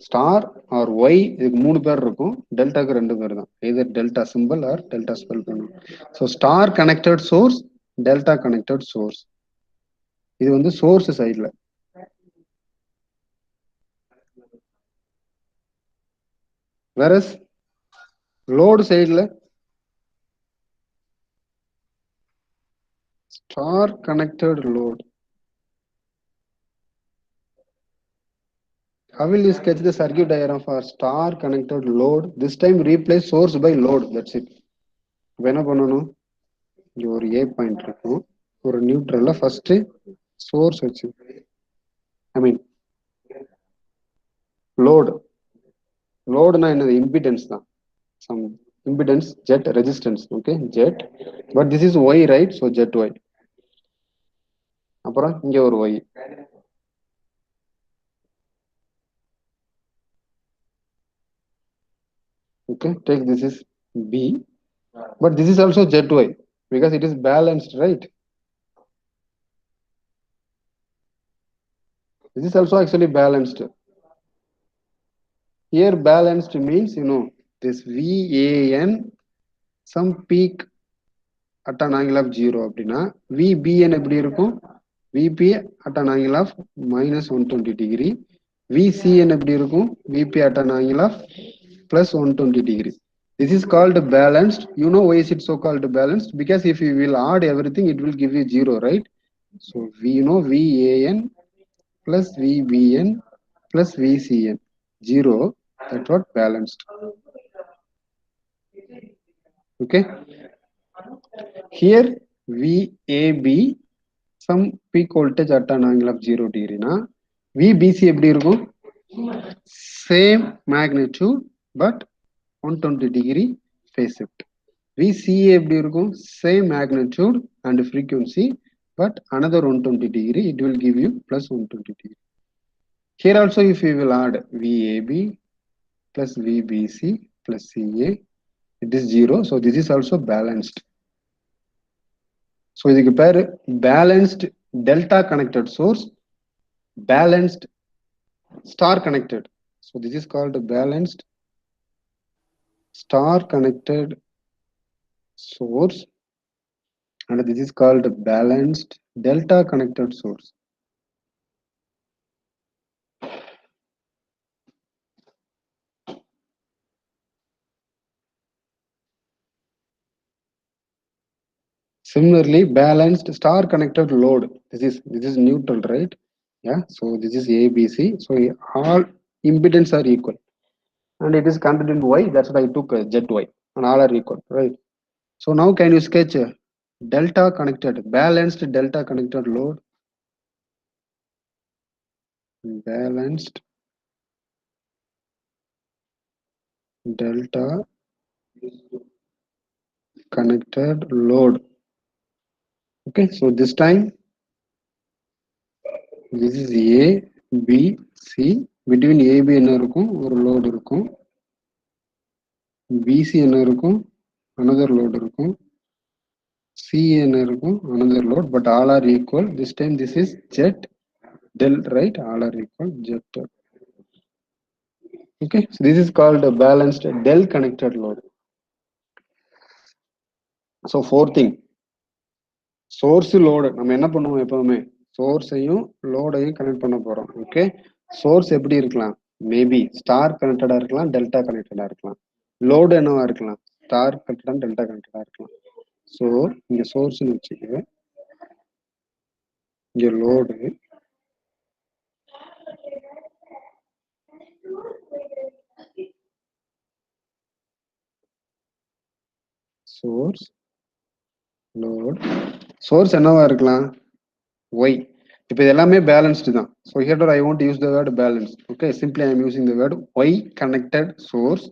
S1: star R Y. இதுக்கு 3 பேர் இருக்கும், டெல்டாக்கு 2 பேர் தான். Either delta simple or delta spell பண்ணும். So star connected source, delta connected source. இது வந்து சோர்ஸ் சைட்ல. வேறஸ் லோடு சைட்ல star connected load. How will you sketch the circuit diagram for star connected load? This time replace source by load. That's it. என்ன பண்ணணும்? இங்க ஒரு A point இருக்கும், ஒரு நியூட்ரல்ல ஃபர்ஸ்ட் சோர்ஸ் வச்சு, ஐ மீன் லோடு load na என்னது impedance தான், some impedance jet resistance, okay, jet, but this is y, right? So jet y. அப்புறம் இங்க ஒரு y. Okay, take this is b, but this is also jet y because it is balanced, right? This is also actually balanced. Here balanced means, you know, this VAN, some peak at an angle of 0 அப்படின்னா VBN எப்படி இருக்கும்? VP at an angle of minus 120 degree. VCN எப்படி இருக்கும்? VP at an angle of plus 120 degree. This is called balanced. You know why is it so called balanced? Because if you will add everything, it will give you 0, right? So we know VAN plus VBN plus VCN 0. That's what balanced. Okay. Here VAB, some peak voltage at an angle of 0 degree na VBC எப்படி இருக்கும்? Same magnitude but 120 degree phase shift. VCA எப்படி இருக்கும்? Same magnitude and frequency but another 120 degree, it will give you plus 120 degree. Here also if we will add VAB plus VBC plus CA, it is 0. So this is also balanced. So இதுக்கு பேரு balanced delta connected source, balanced star connected. So this is called balanced star connected source, and this is called balanced delta connected source. Similarly, balanced star connected load. This is neutral, right? Yeah. So this is ABC. So all impedance are equal, and it is content in Y. That's why I took jet Y, and all are equal, right? So now can you sketch delta connected, balanced delta connected load? Balanced delta connected load. Okay, so this time this is A, B, C. Between A, B என்ன இருக்கும்? ஒரு load இருக்கும். BC என்ன இருக்கும்? Another load இருக்கும். C என்ன இருக்கும்? Another load, but all are equal. This time this is jet del, right? All are equal, jet. Okay, so this is called a balanced del connected load. So fourth thing, source load. நம்ம என்ன பண்ணுவோம் எப்பவுமே? சோர்ஸையும் லோடையும் connect பண்ண போறோம். Okay, source எப்படி இருக்கலாம்? Maybe star கனெக்டடா இருக்கலாம், delta கனெக்டடா இருக்கலாம். லோடு என்னவா இருக்கலாம்? ஸ்டார் கனெக்டடா, டெல்டா கனெக்டடா இருக்கலாம். ஸோ இங்க சோர்ஸ்னு வச்சுக்க, இங்க லோடு, சோர்ஸ், லோட். சோர்ஸ் என்னவா இருக்கலாம்? Y. இப்போ இது எல்லாமே பேலன்ஸ்டு தான். So here I want use the word balance. Okay, simply I am using the word Y connected source,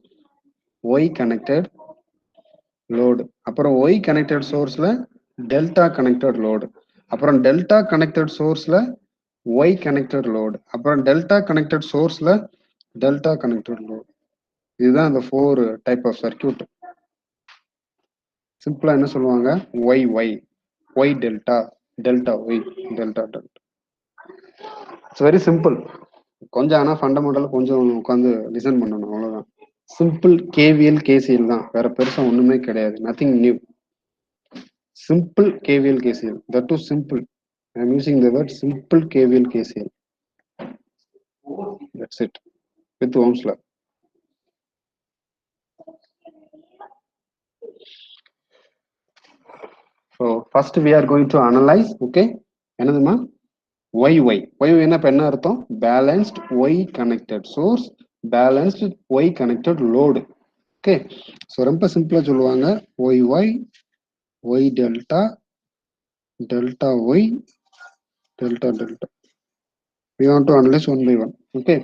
S1: Y connected load. அப்புறம் Y கனெக்டட் சோர்ஸ்ல டெல்டா கனெக்டட் லோடு. அப்புறம் delta connected சோர்ஸ்ல Y கனெக்டட் லோடு. அப்புறம் delta connected சோர்ஸ்ல delta connected load. இதுதான் அந்த 4 type of circuit. சிம்பிளா என்ன சொல்லுவாங்க? Y delta, delta Y, delta delta. It's very simple. கொஞ்சம் ஆனால் ஃபண்டமெண்டல் கொஞ்சம் உட்காந்து லிசன் பண்ணணும், அவ்வளோதான். சிம்பிள் கேவிஎல் கேசிஎல் தான், வேற பெருசாக ஒன்றுமே கிடையாது. Nothing new. Simple KVL KCL, that to simple. I am using the word simple KVL KCL. That's it with Ohm's law. So first we are going to analyze. Okay, என்னதுமா? Y என்ன இப்ப என்ன அர்த்தம்? Balanced Y connected source, balanced Y connected load. Okay, so ரொம்ப சிம்பிளா சொல்லுவாங்க Y delta, delta Y, delta delta. We want to analyze one by one. Okay,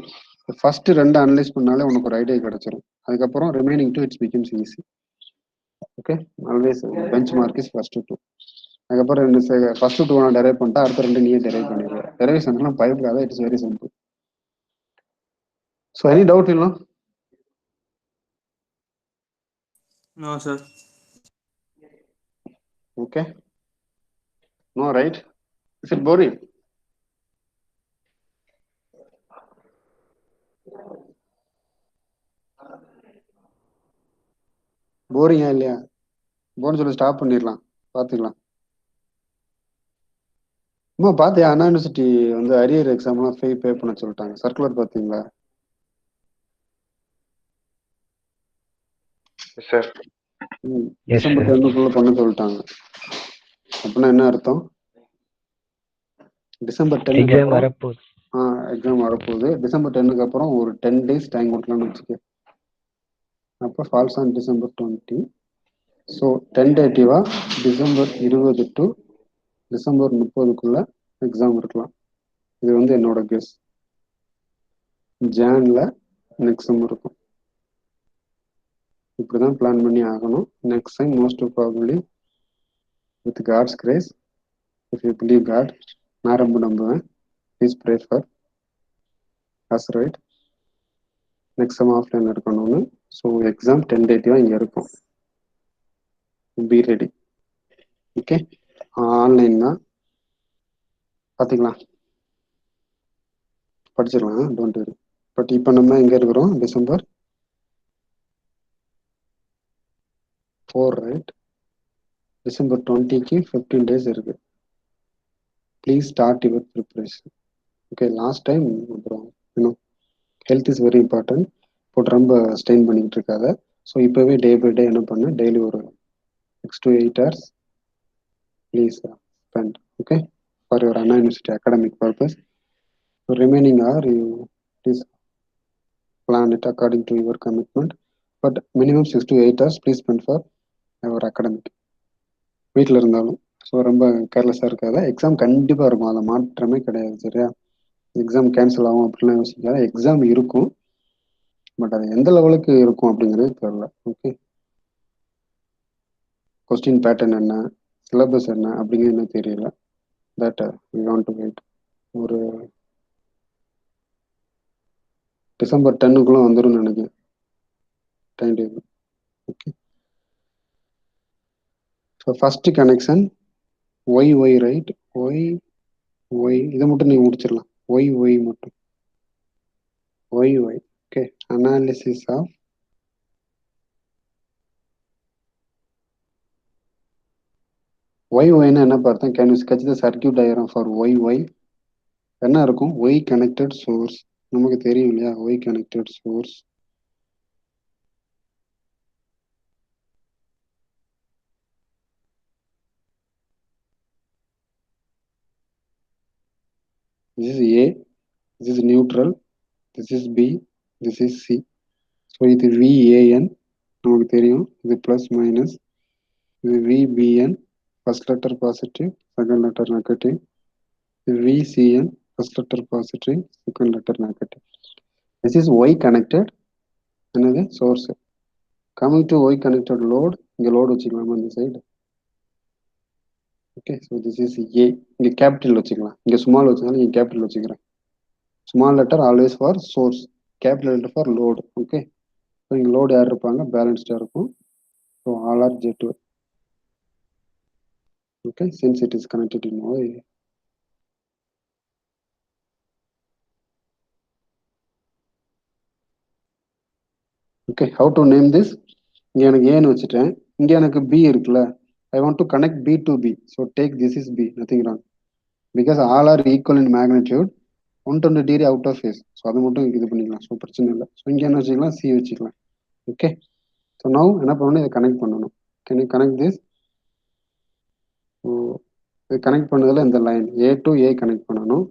S1: first ரெண்டு analyse பண்ணாலே உனக்கு ஒரு ஐடியா கிடைச்சிரும். அதுக்கப்புறம் remaining two it's becomes easy. Okay, always benchmark is first two. அதுக்கப்புறம் ரெண்டு ஃபர்ஸ்ட் டூ நான் derive பண்ணிட்டா அடுத்த ரெண்டு நீயே டெரைவ் பண்ணிடுவேன். டெரைவேஷன்லாம் பயப்படாத, it's very simple. So any doubt இல்லை?
S3: No, sir.
S1: Okay. No, right? Is it boring? போரிங்கா இல்லையா? போர்னு சொல்லி ஸ்டாப் பண்ணிடலாம், பார்த்துக்கலாம். அம்மா பார்த்தியா, அண்ணா யூனிவர்சிட்டி வந்து அரியர் எக்ஸாம்லாம் ஃபீ பே பண்ண சொல்லிட்டாங்க. சர்க்குலர் பார்த்தீங்களா?
S2: சார்
S1: டிசம்பர் 10க்குள்ள பண்ண சொல்லிட்டாங்க. அப்படின்னா என்ன அர்த்தம்? டிசம்பர் 10
S2: எக்ஸாம் வரப்போகுது.
S1: எக்ஸாம் வரப்போகுது. டிசம்பர் 10க்கு அப்புறம் ஒரு 10 days டைம் கொடுக்கலாம்னு வச்சுக்க. அப்போ ஃபால்ஸ் ஆன் டிசம்பர் 20. ஸோ டென்டேட்டிவா டிசம்பர் 20 டு டிசம்பர் 30க்குள்ள எக்ஸாம் இருக்கலாம். இது வந்து என்னோட கெஸ். ஜான்ல எக்ஸாம் இருக்கும். இப்படிதான் பிளான் பண்ணி ஆகணும். Next time most probably with God's grace, if you believe God, நான் ரொம்ப நம்புவேன். Please pray for us, right? Next time offline இருக்கணும்னு. ஸோ எக்ஸாம் டென்டேட்டிவாக இங்கே இருக்கும். Be ready. ஓகே, ஆன்லைன் தான், பார்த்துக்கலாம், படிச்சிடலாம், டோன்ட் வரி. பட் இப்போ நம்ம எங்கே இருக்கிறோம்? December 4, right? டிசம்பர் 20க்கு 15 days இருக்கு. Please start your preparation. Okay, last time அப்புறம் இன்னும் ஹெல்த் இஸ் வெரி இம்பார்ட்டன்ட். போட்டு ரொம்ப ஸ்ட்ரெயின் பண்ணிக்கிட்டு இருக்காத. ஸோ இப்போவே டே பை டே என்ன பண்ணு, டெய்லி ஒரு 6 to 8 hours please spend, okay, for your Anna university academic purpose. Remaining are you please plan it according to your commitment. But minimum 6 to 8 hours please spend for your academic. வீட்டில் இருந்தாலும் so ரொம்ப கேர்லெஸ்ஸாக இருக்காத. Exam கண்டிப்பாக இருக்கும், அதில் மாற்றமே கிடையாது, சரியா? எக்ஸாம் கேன்சல் ஆகும் அப்படிலாம் யோசிக்காத. எக்ஸாம் இருக்கும், பட் அது எந்த லெவலுக்கு இருக்கும் அப்படிங்கிறது தெரியல. ஓகே, கொஸ்டின் பேட்டர்ன் என்ன, சிலபஸ் என்ன அப்படிங்கிறது எனக்கு தெரியல. That we want to wait. ஒரு டிசம்பர் 10க்குள்ள வந்துடும் நினைக்கிறேன் time table. Okay, so first connection Y Y, right? Y Y இதை மட்டும் நீங்கள் முடிச்சிடலாம். ஒய் ஒய் மட்டும், Y Y. Okay, analysis of Y ஒய்னா என்ன பார்த்தேன்? Can you sketch the circuit diagram for Y Y? என்ன இருக்கும்? ஒய் கனெக்டட் சோர்ஸ், நமக்கு தெரியும் இல்லையா? Y connected source, this is A, this is neutral, this is B, this is C. So இது VAN நமக்கு தெரியும், இது ப்ளஸ் மைனஸ். இது VBN, first letter positive, second letter negative. இது VCN, first letter positive, second letter negative. This is Y connected என்னது source. Coming to Y connected load, இங்கே load வச்சுக்கலாமா இந்த side? Okay, so this is A. இங்கே capital வச்சுக்கலாம், இங்கே small வச்சுக்கலாம், இங்கே கேபிட்டல் வச்சுக்கிறேன். Small letter always for source, capital letter for load. Okay, so இங்கே லோடு யார் இருப்பாங்க? பேலன்ஸ்டாக இருக்கும். So all are J2. Okay, since it is connected in Y. Okay, how to name this? இங்கே எனக்கு ஏன்னு வச்சுட்டேன், இங்கே எனக்கு B இருக்குல்ல, I want to connect B to B. So take this is B, nothing wrong. Because all are equal in magnitude, 120 degree out of phase. So அதை மட்டும் இது பண்ணிக்கலாம், ஸோ பிரச்சனை இல்லை. ஸோ இங்கே என்ன வச்சுக்கலாம்? C வச்சுக்கலாம். ஓகே, ஸோ now என்ன பண்ணணும்? இதை கனெக்ட் பண்ணணும். Can you connect this? So இது கனெக்ட் பண்ணதில் இந்த line A to A connect பண்ணணும்,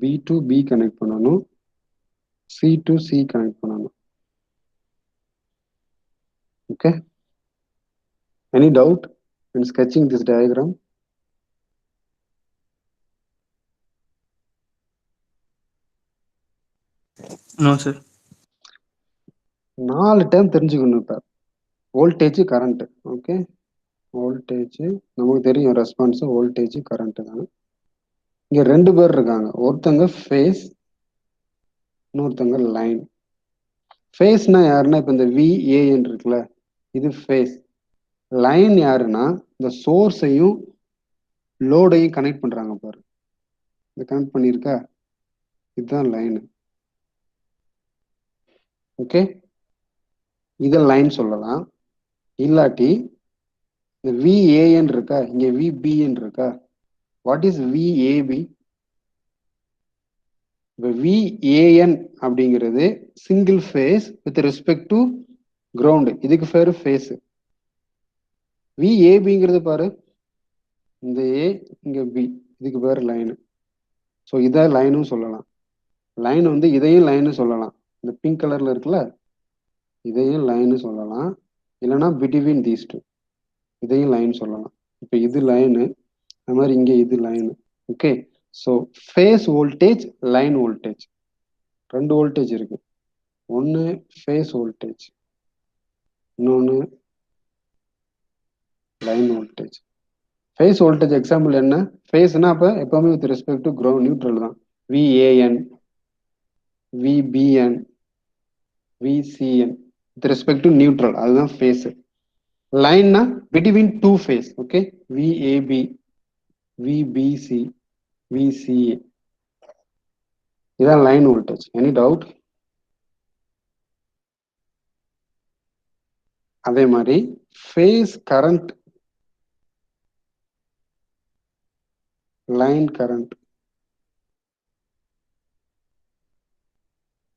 S1: B to B கனெக்ட் பண்ணணும், C to C கனெக்ட் பண்ணணும். Okay, any doubt in sketching this diagram?
S3: No, sir.
S1: 4 term தெரிஞ்சுக்கணும் இப்போ. Voltage current. ஓகே, வோல்டேஜ் நமக்கு தெரியும், ரெஸ்பான்ஸ் வோல்டேஜ் கரண்ட் தான். இங்க 2 பேர் இருக்காங்க, ஒருத்தங்க ஃபேஸ், இன்னொருத்தங்க லைன். ஃபேஸ்னா யாருன்னா இப்போ இந்த விஏஎன் இருக்குல்ல, இது ஃபேஸ். லைன் யாருன்னா இந்த சோர்ஸையும் லோடையும் கனெக்ட் பண்றாங்க பாரு, இந்த கனெக்ட் பண்ணியிருக்கா, இதுதான் லைன். ஓகே, இதை லைன் சொல்லலாம். இல்லாட்டி இந்த விஏஎன் இருக்கா, இங்க விபிஎன் இருக்கா, வாட் இஸ் விஏபி? இப்போ விஏஎன் அப்படிங்கிறது single phase with respect to ground, இதுக்கு பேரு ஃபேஸ். விஏபிங்கிறது பாரு, இந்த ஏ இங்க பி, இதுக்கு பேரு லைனு. ஸோ இதை லைனும் சொல்லலாம். லைன் வந்து இதையும் லைனு சொல்லலாம், இந்த பிங்க் கலர்ல இருக்குல்ல, இதையும் லைனு சொல்லலாம். இல்லைன்னா பிட்வீன் தீஸ் டூ, இதையும் லைன் சொல்லலாம். இப்போ இது லைனு, அது மாதிரி இங்கே இது line. Okay, so phase voltage, line voltage, 2 voltage இருக்கு. ஒன்று ஃபேஸ் வோல்டேஜ், இன்னொன்று line voltage. Phase voltage example என்ன? ஃபேஸ்னா அப்போ எப்பவுமே with respect to ground neutral தான். VAN, VBN, VCN with respect to neutral, அதுதான் ஃபேஸ். லைன்னா between two phase. Okay, VAB, VBC, VCA, இதான் லைன் வோல்டேஜ். Any doubt? அதே மாதிரி face current, line current.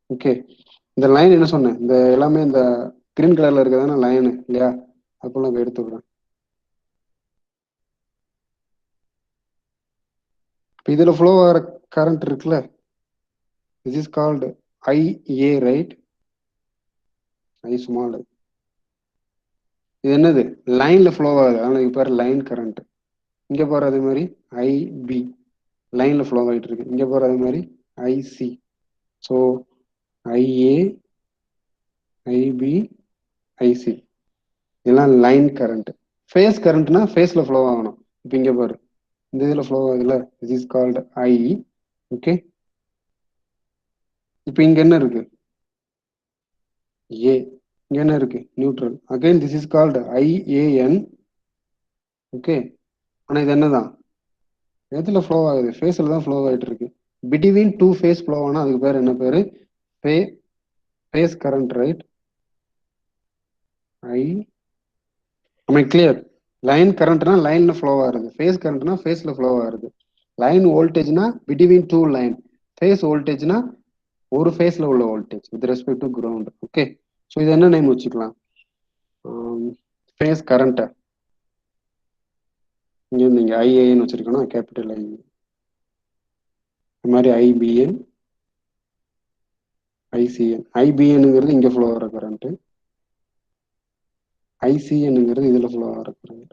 S1: Okay, இந்த லைன் என்ன சொன்னேன், இந்த எல்லாமே இந்த கிரீன் கலர்ல இருக்கிறதான லைனு இல்லையா, அப்பெல்லாம் எடுத்துக்கிறேன். இப்போ இதில் ஃப்ளோ ஆகிற கரண்ட் இருக்குல்ல, this is called IA, right? I small. இது என்னது, லைன்ல ஃப்ளோ ஆகுது, அதனால இது பேர் லைன் கரண்ட். இங்க பாரு அதே மாதிரி ஐபி, லைன்ல ஃப்ளோ ஆகிட்டு இருக்கு. இங்க பாரு அதே மாதிரி IC. So IA, IB, IC, இதெல்லாம் லைன் கரண்ட். ஃபேஸ் கரண்ட்னா ஃபேஸ்ல ஃப்ளோ ஆகணும். இப்போ இங்க பாரு, இந்த இதில் ஃப்ளோ ஆகுதுல்ல, this is called I. Okay, இப்போ இங்க என்ன இருக்கு, ஏ. இங்க என்ன இருக்கு, neutral. Again this is called IAN. Okay, ஆனா இது என்னதான், எதுல ஃப்ளோ ஆகுது, ஃபேஸ்ல தான் ஃப்ளோ ஆகிட்டு இருக்கு. பிட்வீன் டூ ஃபேஸ் ஃப்ளோ ஆனா அதுக்கு பேர் என்ன பேரு, phase current, right? I, am I clear? Line கரண்ட்னா லைன்ல ஃப்ளோ ஆகுது, ஃபேஸ் கரண்ட்னா ஃபேஸ்ல ஃப்ளோ ஆகுது. லைன் வோல்டேஜ்னா பிட்வீன் டூ லைன், ஃபேஸ் வோல்டேஜ்னா ஒரு ஃபேஸ்ல உள்ள voltage with respect to ground. Okay, so இது என்ன நேம் வச்சுக்கலாம், ஃபேஸ் கரண்ட்டை இங்க இருந்து இங்க ஐஏன்னு வச்சிருக்கணும், கேபிட்டல் ஐ. இது மாதிரி ஐபிஎன், ஐசிஎன். ஐபிஎன்ங்கிறது இங்க ஃப்ளோ ஆகிற கரண்ட், ஐசிஎன்ங்கிறது இதுல ஃப்ளோ ஆகிற current.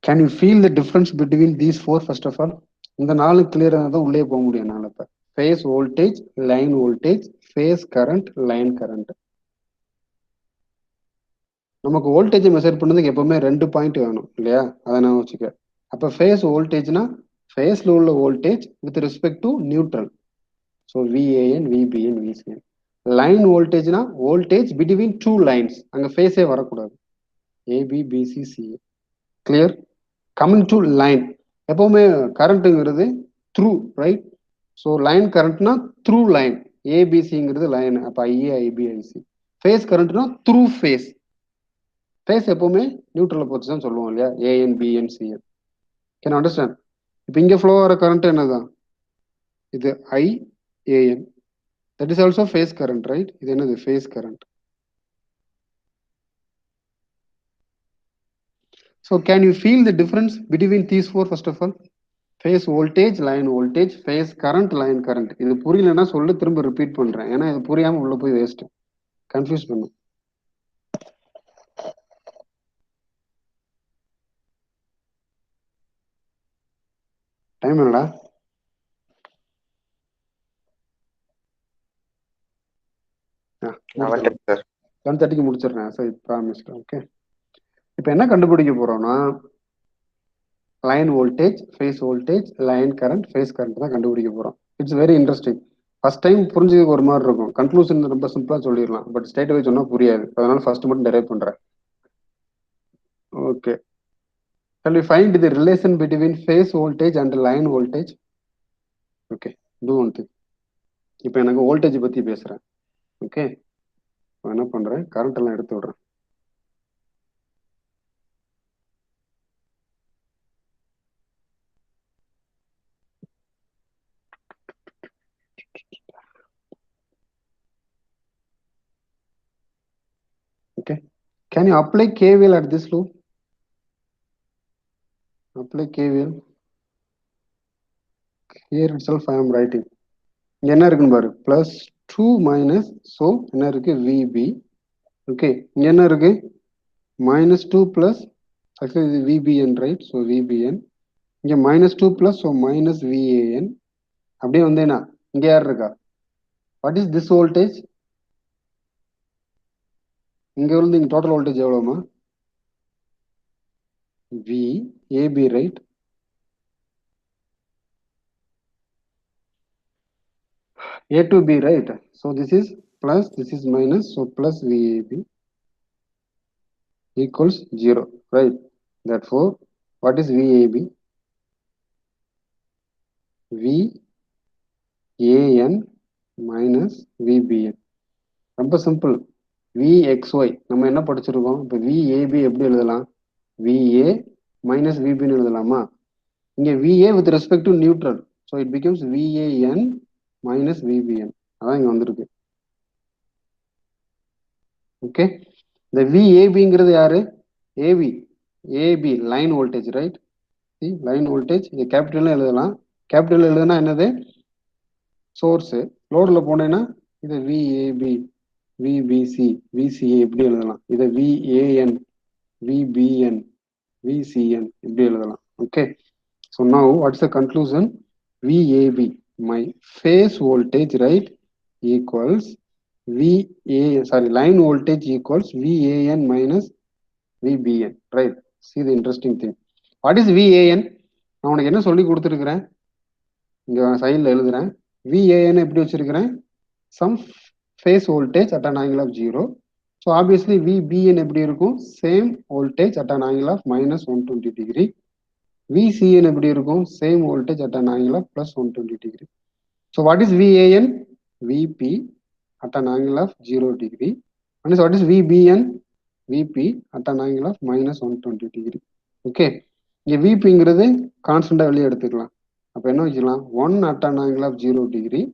S1: Can you feel the difference between these four? First of all இந்த 4 கிளியராக தான் உள்ளே போக முடியும் என்னால். இப்போ phase voltage, line voltage, phase current, line current. நமக்கு வோல்டேஜை மெஷர் பண்ணதுக்கு எப்பவுமே 2 பாயிண்ட் வேணும் இல்லையா, அதை நான் வச்சுக்க. அப்போ ஃபேஸ் வோல்டேஜ்னா ஃபேஸ்ல உள்ள voltage with respect to neutral, so VAN, VBN, VCN. Line வோல்டேஜ்னா வோல்டேஜ் பிட்வீன் டூ லைன்ஸ், அங்கே ஃபேஸே வரக்கூடாது, AB, BC, CA. Clear? Coming to line, எப்பவுமே கரண்ட்டுங்கிறது த்ரூ, ரைட்? ஸோ லைன் கரண்ட்னா த்ரூ லைன், ஏபிசிங்கிறது லைன், அப்போ ஐஏ, ஐபி, ஐசி. ஃபேஸ் கரண்ட்னா த்ரூ ஃபேஸ், ஃபேஸ் எப்பவுமே நியூட்ரலை பொறுத்து தான் சொல்லுவோம் இல்லையா, AN, BN, CN. Can understand? இப்போ இங்கே ஃப்ளோ ஆகிற கரண்ட் என்னதான், இது IAN, that is also face current, right? இது என்னது, face current. So can you feel the difference between these four? First of all, face voltage, line voltage, phase current, line current. இது புரியலன்னா சொல்லு, திரும்ப repeat பண்றேன், ஏன்னா இது புரியாம உள்ள போய் வேஸ்ட், கன்ஃபியூஸ் பண்ணும். டைம் என்னடா?
S2: சார்
S1: 11:30 முடிச்சிடுறேன். So promise. ஓகே, இப்போ என்ன கண்டுபிடிக்க போறோம்னா line voltage, phase voltage, line current, phase current தான் கண்டுபிடிக்க போறோம். It's very interesting. First time புரிஞ்சதுக்கு ஒரு மாதிரி இருக்கும், கன்க்ளூஷன் ரொம்ப சிம்பிளா சொல்லிடலாம், பட் ஸ்ட்ரைட் அவே சொன்னா புரியாது. அதனால ஃபர்ஸ்ட் மட்டும் டெரைவ் பண்றேன். Okay, shall we find the relation between phase voltage and line voltage? Okay, do one thing. இப்போ எனக்கு வோல்டேஜ் பத்தி பேசுறேன். ஓகே, என்ன பண்றேன், கரண்ட் எல்லாம் எடுத்து விடுறேன். Okay, can you apply KVL at this loop? Apply KVL. Here itself I am writing. இங்க என்ன இருக்குன்னு பாரு, +2 மைனஸ், ஸோ என்ன இருக்கு, VB. ஓகே, இங்க என்ன இருக்கு, -2 பிளஸ், ஆக்சுவலி இது VBN, ரைட்? So VBN. இங்க -2 பிளஸ், ஸோ -VAN. அப்படியே வந்தேனா இங்க யார் இருக்கா, வாட் இஸ் திஸ் வோல்டேஜ்? இங்க வந்து இங்க டோட்டல் வோல்டேஜ் எவ்வளவுமா, VAB, right? A to B, right? So this is plus, this is minus, so plus VAB equals 0, right? Therefore, what is VAB? VAN minus VBN. ரொம்ப simple. VXY நம்ம என்ன படிச்சிருக்கோம், இப்போ VAB எப்படி எழுதலாம், VA minus VB எழுதலாமா? இங்க VA with respect to neutral, so it becomes VAN minus VBN. அதான் இங்க வந்திருக்கு. ஓகே, இந்த VABங்கிறது யாரு, AB line voltage, right? Line voltage இது கேபிட்டல் எழுதலாம். கேபிட்டல் எழுதுனா என்னது, சோர்ஸ். லோடுல போனேன்னா இது VAB, VBC, VCA இப்படி எழுதலாம். இதை VAN, VBN, VCN இப்படி எழுதலாம். Okay, so now what's the conclusion, VAB my phase voltage, right, equals line voltage equals VAN minus VBN, right? See the interesting thing. What is VAN? நான் உனக்கு என்ன சொல்லி கொடுத்துருக்கிறேன், இங்க சைட்ல எழுதுறேன். VAN எப்படி வச்சிருக்கிறேன், some phase voltage at an angle of 0. So obviously VBN எப்படி இருக்கும், same voltage at an angle of -120 degree. VCN எப்படி இருக்கும், same voltage at an angle of +120 degree. So what is VAN? VP at an angle of 0 degree. And what is VBN? VP at an angle of -120 degree. Okay, இங்க VPங்கிறது கான்ஸ்டன்டா வெளியே எடுத்துக்கலாம். அப்ப என்ன வச்சுக்கலாம், 1 at an angle of 0 degree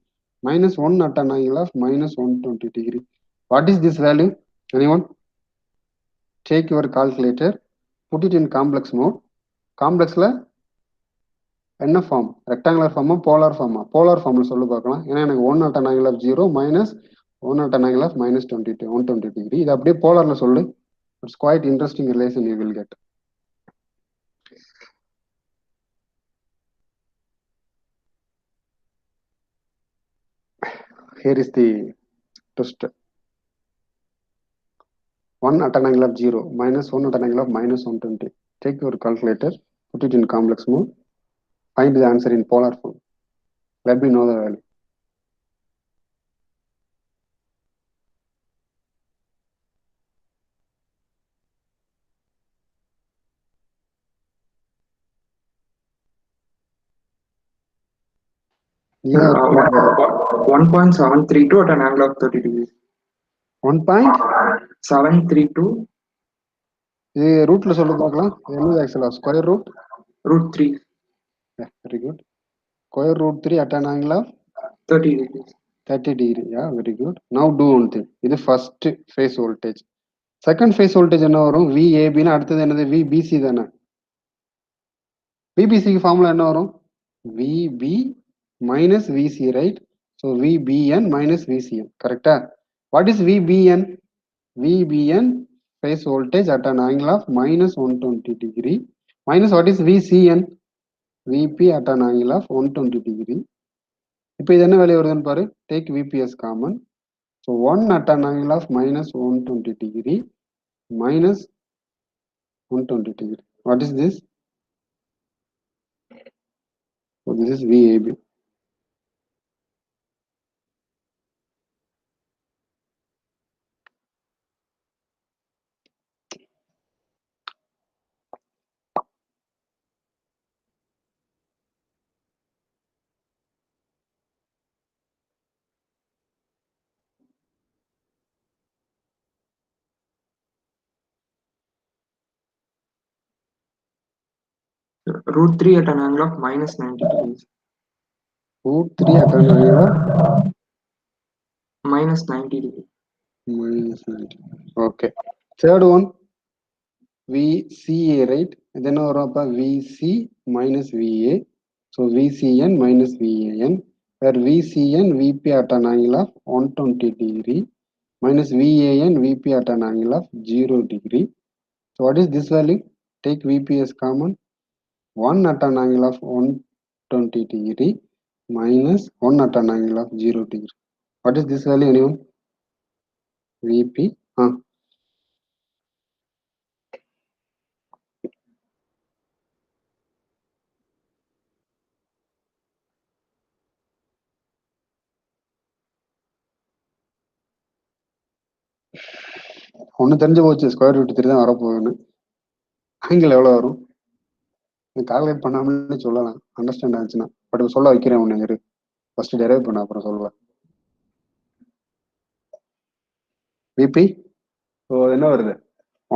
S1: minus 1 at an angle of -120 degree. What is this value? Anyone? Take your calculator, put it in complex mode. காம்ப்ளெக்ஸ்ல என்ன form, rectangular ஃபார்மா, polar ஃபார்மா? போலார் ஃபார்ம்ல சொல்லி பார்க்கலாம். ஏன்னா எனக்கு 1 at an angle of 0 minus 1 at an angle of -120 degree. இது அப்படியே போலார்ல சொல்லு. It's quite interesting relation you will get. Here is the twist. 1 at an angle of 0 minus 1 at an angle of -120. Take your calculator, put it in complex mode, find the answer in polar form. Let me know the value. Yeah,
S4: 1.732 at an angle of 30 degrees.
S1: 1.732. இது ரூட்ல சொல்லி பார்க்கலாம். என்னது ஆக்சுவலா square root
S4: √3.
S1: Very good. Square root 3 at an angle of
S4: 30 degrees.
S1: 30 degree. Yeah, very good. Now do one thing. இது first phase voltage. Second phase voltage என்ன வரும், VAB னா அடுத்தது என்னது, VBC தானே. VBCக்கு ஃபார்முலா என்ன வரும், VB minus VC, right? So VBN minus VCN, கரெக்டா? What is VBN? VBN phase voltage at an angle of -120 degree minus what is VCN? VP at an angle of 120 degree. இப்போ இது என்ன value வருதுன்னு பாரு, take VP as common. So 1 at an angle of minus 120 degree minus 120 degree. What is this? So this is VAB.
S4: Root 3 at an angle of minus 90 degrees.
S1: Root 3 at an angle of
S4: Minus 90 degrees.
S1: minus 90. Okay. Third one, VCA, right? Then over VC minus VA. So VCN minus VAN, where VCN VP at an angle of 120 degree minus VAN VP at an angle of 0 degree. So what is this value? Take VP as common. 1 at an angle of 120 degree minus 1 at an angle of 0 degree. What is this value, anyone? VP. ஒன்று தெரிஞ்சு போச்சு, square root 3 தான் வரப்போகுதுன்னு. Angle எவ்வளோ வரும்? Calculate பண்ணாமலே சொல்லலாம், understand ஆச்சுன்னா. பட் சொல்ல வைக்கிறேன் ஒன்று, ஃபர்ஸ்ட் டெரைவ் பண்ண அப்புறம் சொல்லுவேன். விபி ஸோ என்ன வருது?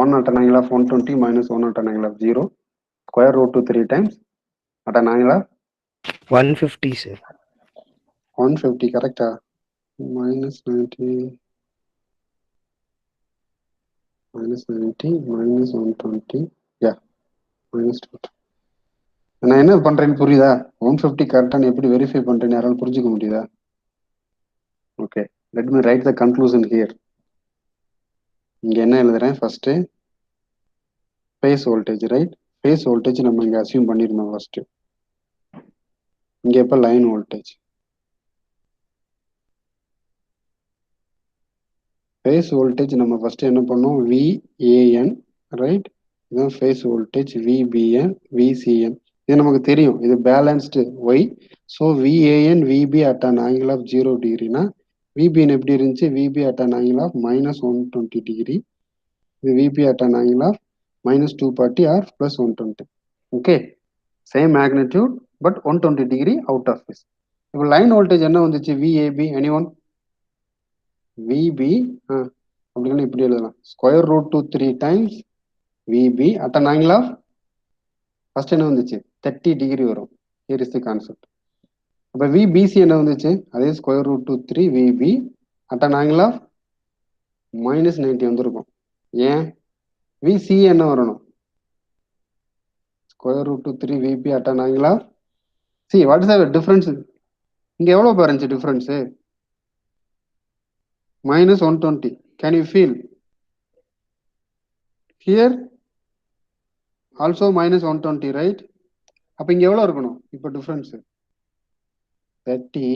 S1: 1 at an angle of 120 minus 1 at an angle of 0 square root to 3 times at an angle of
S2: 150, sir.
S1: 150, கரெக்டா? minus 90 minus 120, yeah, minus 2. நான் என்ன பண்றேன்னு புரியுதா? 150 கரெக்டான்னு எப்படி வெரிஃபை பண்றேன்னு யாராலும் புரிஞ்சுக்க முடியுதா? Okay, let me right the conclusion here. இங்க என்ன எழுதுறேன்? First phase voltage, right? Face voltage நம்ம இங்க அசியூம் பண்ணிருந்தோம் ஃபர்ஸ்ட். இங்க இப்ப லைன் வோல்டேஜ். ஃபேஸ் வோல்டேஜ் நம்ம ஃபர்ஸ்ட் என்ன பண்ணோம்? VAN, right? இதுதான் ஃபேஸ் வோல்டேஜ். VBN, VCN இது நமக்கு தெரியும், இது balanced Y. So VAN VB at an angle of 0 டிகிரினா VBN எப்படி இருந்துச்சு? VB at an angle of minus 120 degree. இது VB at an angle of minus 240 or plus 120. Okay, same magnitude but 120 degree out of phase. இப்போ line voltage என்ன வந்துச்சு? VAB. Any one? VB அப்படின்னா இப்படி எழுதலாம், square root to 3 times VB at an angle of first என்ன வந்துச்சு? 30 degree வரும். Here is the concept. அப்போ VBC என்ன வந்துச்சு? அதே square root to 3 VB at an angle of minus 90 வந்திருக்கும். ஏன்? VC என்ன வரணும்? Square root to 3 VB at an angle of, see what is the difference? இங்க எவ்வளவு பாருங்க difference? minus 120. Can you feel? Here also minus 120, right? அப்ப இங்க எவ்வளவு இருக்கணும் இப்ப difference? 30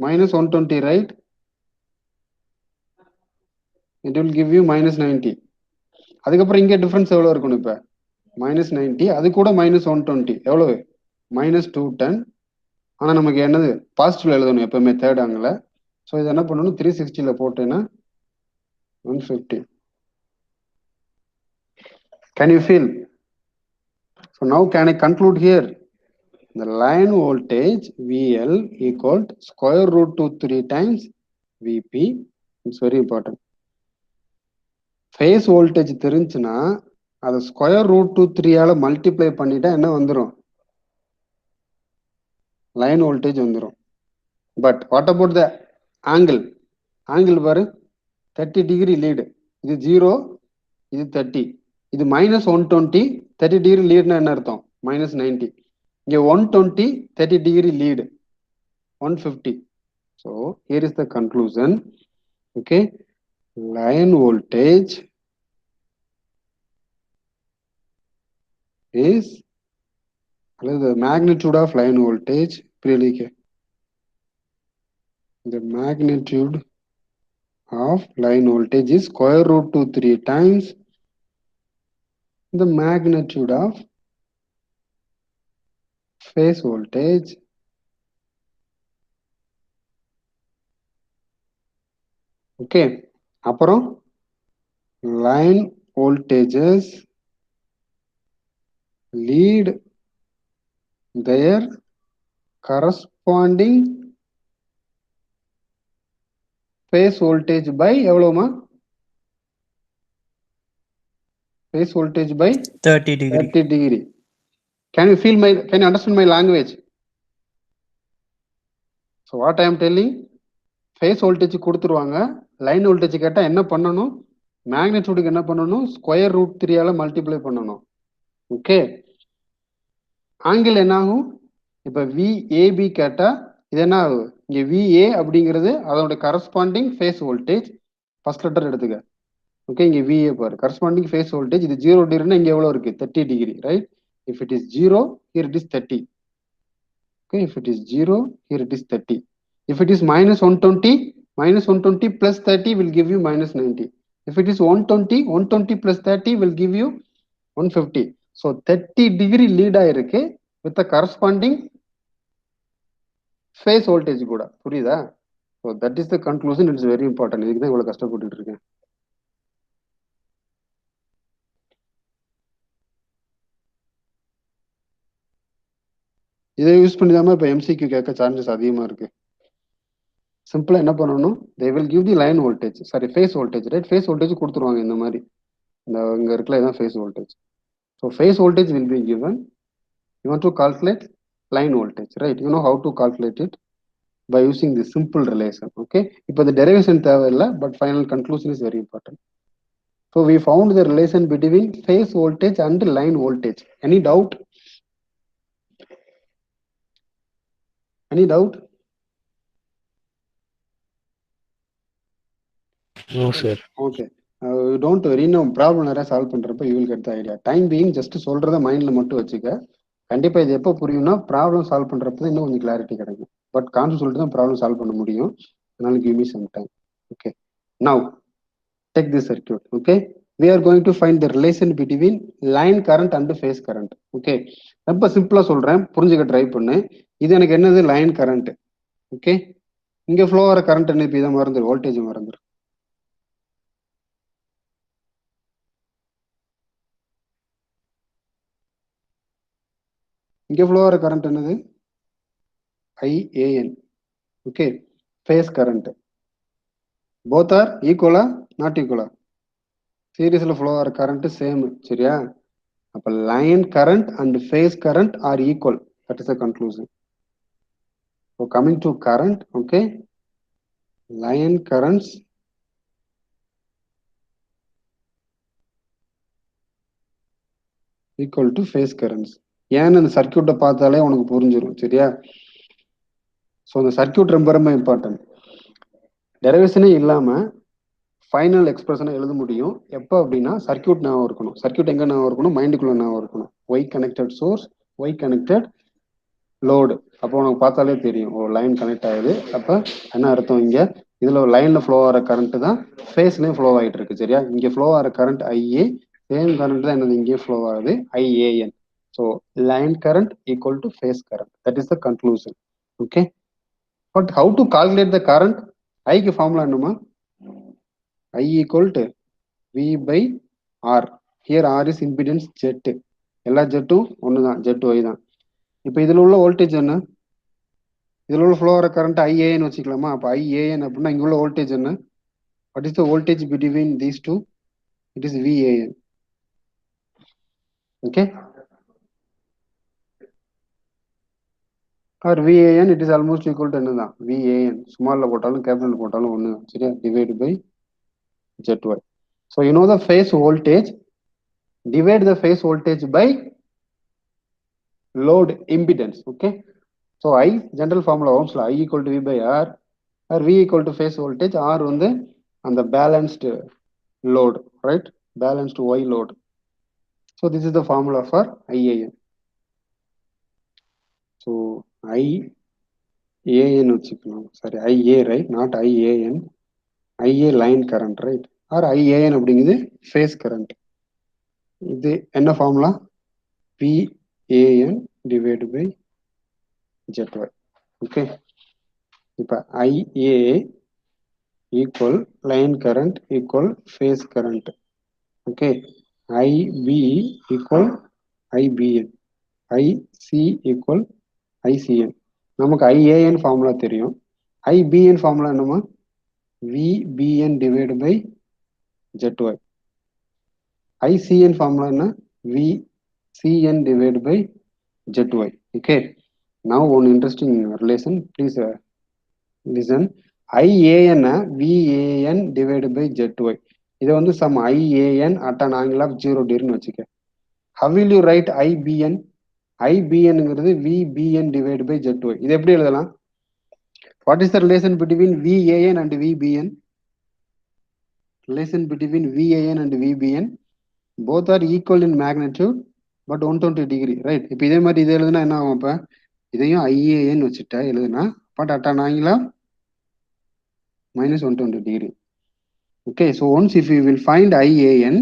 S1: minus 120, right? It will give you minus 90. அதுக்கப்புறம் இங்க டிஃபரன்ஸ் எவ்வளவு இருக்கணும்? இப்ப minus 90, அது கூட minus 120 எவ்வளவு? minus 210. ஆனா நமக்கு என்னது? பாசிட்டிவ்ல எழுதணும் எப்பவுமே தேர்ட் ஆங்கிள். ஸோ இது என்ன பண்ணணும்? 360ல போட்டேன்னா 150. Can you feel? So now can I conclude here? The line voltage VL equal to square root to 3 times VP. It's very important. Phase voltage தெரிஞ்சுன்னா அதை ஸ்கொயர் ரூட் டு 3 மல்டிப்ளை பண்ணிட்டா என்ன வந்துடும்? Line voltage வந்துடும். But what about the angle? Angle பாரு, 30 degree lead. இது 0, இது 30, இது minus 120. 30 டிகிரி லீடுனா என்ன அர்த்தம்? minus 90. இங்க 120, 30 degree lead 150. So here is the conclusion. Okay, line voltage is the magnitude of line voltage. The magnitude of line voltage is square root to 3 times the magnitude of phase voltage okay அப்புறம் line voltages lead their corresponding phase voltage by எவ்வளவுமா phase voltage by
S3: 30 degree.
S1: 30 degree. Can you understand my language? So what I am telling, phase voltage கொடுத்துருவாங்க, line voltage கேட்டா என்ன பண்ணணும், magnitude என்ன பண்ணணும், square root 3 ஆல multiply பண்ணணும். Okay, angle என்ன ஆகும், இப்ப VAB கேட்டா இது என்ன ஆகும், இங்க VA அப்படிங்கிறது அதோட corresponding phase voltage, first letter எடுத்துக்க. ஓகே, இங்க VA பாரு, கரஸ்பாண்டிங் phase voltage, இது 0 டிகிரினா இங்க எவ்வளவு இருக்கு, 30 degree, right? If it is 0, here it is 30. Okay, if it is 0, here it is 30. If it is minus 120 plus 30 will give you minus 90. If it is 120 plus 30 will give you 150. So 30 degree lead ஆயிருக்கு with the corresponding phase voltage கூட, புரியுதா? So that is the conclusion, it is very important. இதுக்கு தான் இவ்வளவு கஷ்டப்பட்டுட்டு இருக்கேன். இதை use பண்ணி தான் இப்போ எம்சிக்யூ கேட்க சான்சஸ் அதிகமா இருக்கு. சிம்பிளா என்ன பண்ணணும், they will give the line voltage, sorry phase voltage, right? phase voltage கொடுத்துருவாங்க இந்த மாதிரி, இந்த இங்க இருக்கல இதான் phase voltage. So phase voltage will be given. You want to calculate line voltage, right? You know how to calculate it by using this simple relation. Okay, இப்போ the derivation தேவையில்லை, but final conclusion is very important. So we found the relation between phase voltage and line voltage. Any doubt? Any doubt?
S2: No, sir.
S1: Okay. Don't worry, no problem. நிறைய solve பண்றப்ப you will get the idea. Time being just சொல்றத மைண்ட்ல மட்டும் வச்சுக்க. கண்டிப்பா இது எப்போ புரியும்னா problem solve பண்றப்ப இன்னும் கொஞ்சம் கிளாரிட்டி கிடைக்கும். பட் கான்செப்ட் சொல்லிட்டு தான் ப்ராப்ளம் சால்வ் பண்ண முடியும். அதனால give me some time. Okay. Now take this circuit. Okay. We are going to find the relation between line current and phase current. Okay. ரொம்ப சிம்பிளா சொல்றேன், புரிஞ்சுக்க ட்ரை பண்ணு. இது எனக்கு என்னது, லைன் கரண்ட். ஓகே, இங்க ஃப்ளோ ஆகிற கரண்ட் என்ன, இப்போ இதை மறந்துடும், வோல்டேஜ் மறந்துடும். இங்க ஃப்ளோ ஆகிற கரண்ட் என்னது, IAN. Okay, phase current. Both are ஈக்குவலா, நாட் ஈக்குவலா? சீரீஸ்ல ஃப்ளோ ஆகிற கரண்ட் சேம், சரியா? அப்ப line current and phase current are equal. That is the conclusion. So coming to current, okay, line currents equal to phase currents. ஏன்னு அந்த சர்க்கியூட்டை பார்த்தாலே உனக்கு புரிஞ்சிடும், சரியா? ஸோ அந்த சர்க்கியூட் ரொம்ப ரொம்ப இம்பார்ட்டன்ட். டெரிவேஷனே இல்லாம ஃபைனல் எக்ஸ்பிரஷனை எழுத முடியும் எப்போ அப்படின்னா, சர்க்கியூட் ஞாபகம் இருக்கணும். சர்க்கியூட் எங்க ஞாபகம் இருக்கணும், மைண்டுக்குள்ள ஞாபகம் இருக்கணும். Y connected source, Y connected load. அப்போ உனக்கு பார்த்தாலே தெரியும், ஓ லைன் கனெக்ட் ஆகுது. அப்போ என்ன அர்த்தம், இங்க இதுல லைன்ல ஃப்ளோ ஆகிற கரண்ட் தான் ஃபேஸ்லயும் ஃப்ளோ ஆகிட்டு இருக்கு, சரியா? இங்க ஃப்ளோ ஆகிற கரண்ட் IA, சேம் கரண்ட் தான் என்னது இங்கே ஃப்ளோ ஆகுது, IAN. So line current equal to face current. That is the conclusion. Okay, but how to calculate the current? ஐக்கு ஃபார்முலா என்னமா, I equal to V by R. Here R is impedance Z. எல்லா ஜெட்டும் ஒன்று தான், Z Y தான். இப்போ இதில் உள்ள voltage என்ன, இதில் உள்ள ஃப்ளோ ஆகிற கரண்ட் IAN வச்சுக்கலாமா? அப்போ IAN அப்படின்னா இங்கே உள்ள வோல்டேஜ் என்ன, what is the voltage between these two? It is VAN. Okay, are VAN it is almost equal to என்ன தான், VAN. ஸ்மாலில் போட்டாலும் கேபிட்டல் போட்டாலும் ஒன்று தான், சரியா? Divide by ZY. So you know the phase voltage, divide the phase voltage by load impedance. Okay, so I general formula Ohm's law, I equal to V by R, or V equal to phase voltage, R வந்து அந்த balanced load, right? Balanced Y load. So this is the formula for IAN. So IAN வச்சுக்கணும், sorry IA, right? Not IAN. IA line current right or IAN அப்படிங்கிறது phase current. இது என்ன formula? PAN divide by ZY. Okay, இப்போ IA equal line current equal phase current. Okay, IB equal IBN, IC equal ICN. நமக்கு IAN formula தெரியும். IBN formula என்னமா? VBN divide by ZY. ICN formula என்ன? VCN divided by ZY. Okay. Now one interesting relation. Please listen. IAN VAN divided by ZY. இது வந்து some IAN at an angle of 0 degree வச்சுக்க. How will you write IBN? IBNங்கிறது VBN divided by ZY. இது எப்படி எழுதலாம்? What is the relation between VAN and VBN? Relation between VAN and VBN. Both are equal in magnitude but 120 degree, right? இப்போ இதே மாதிரி இதை எழுதுனா என்ன ஆகும்? அப்போ இதையும் IAN வச்சுட்டா எழுதுனா but at an angle of -120 degree. Okay, so once if you will find IAN,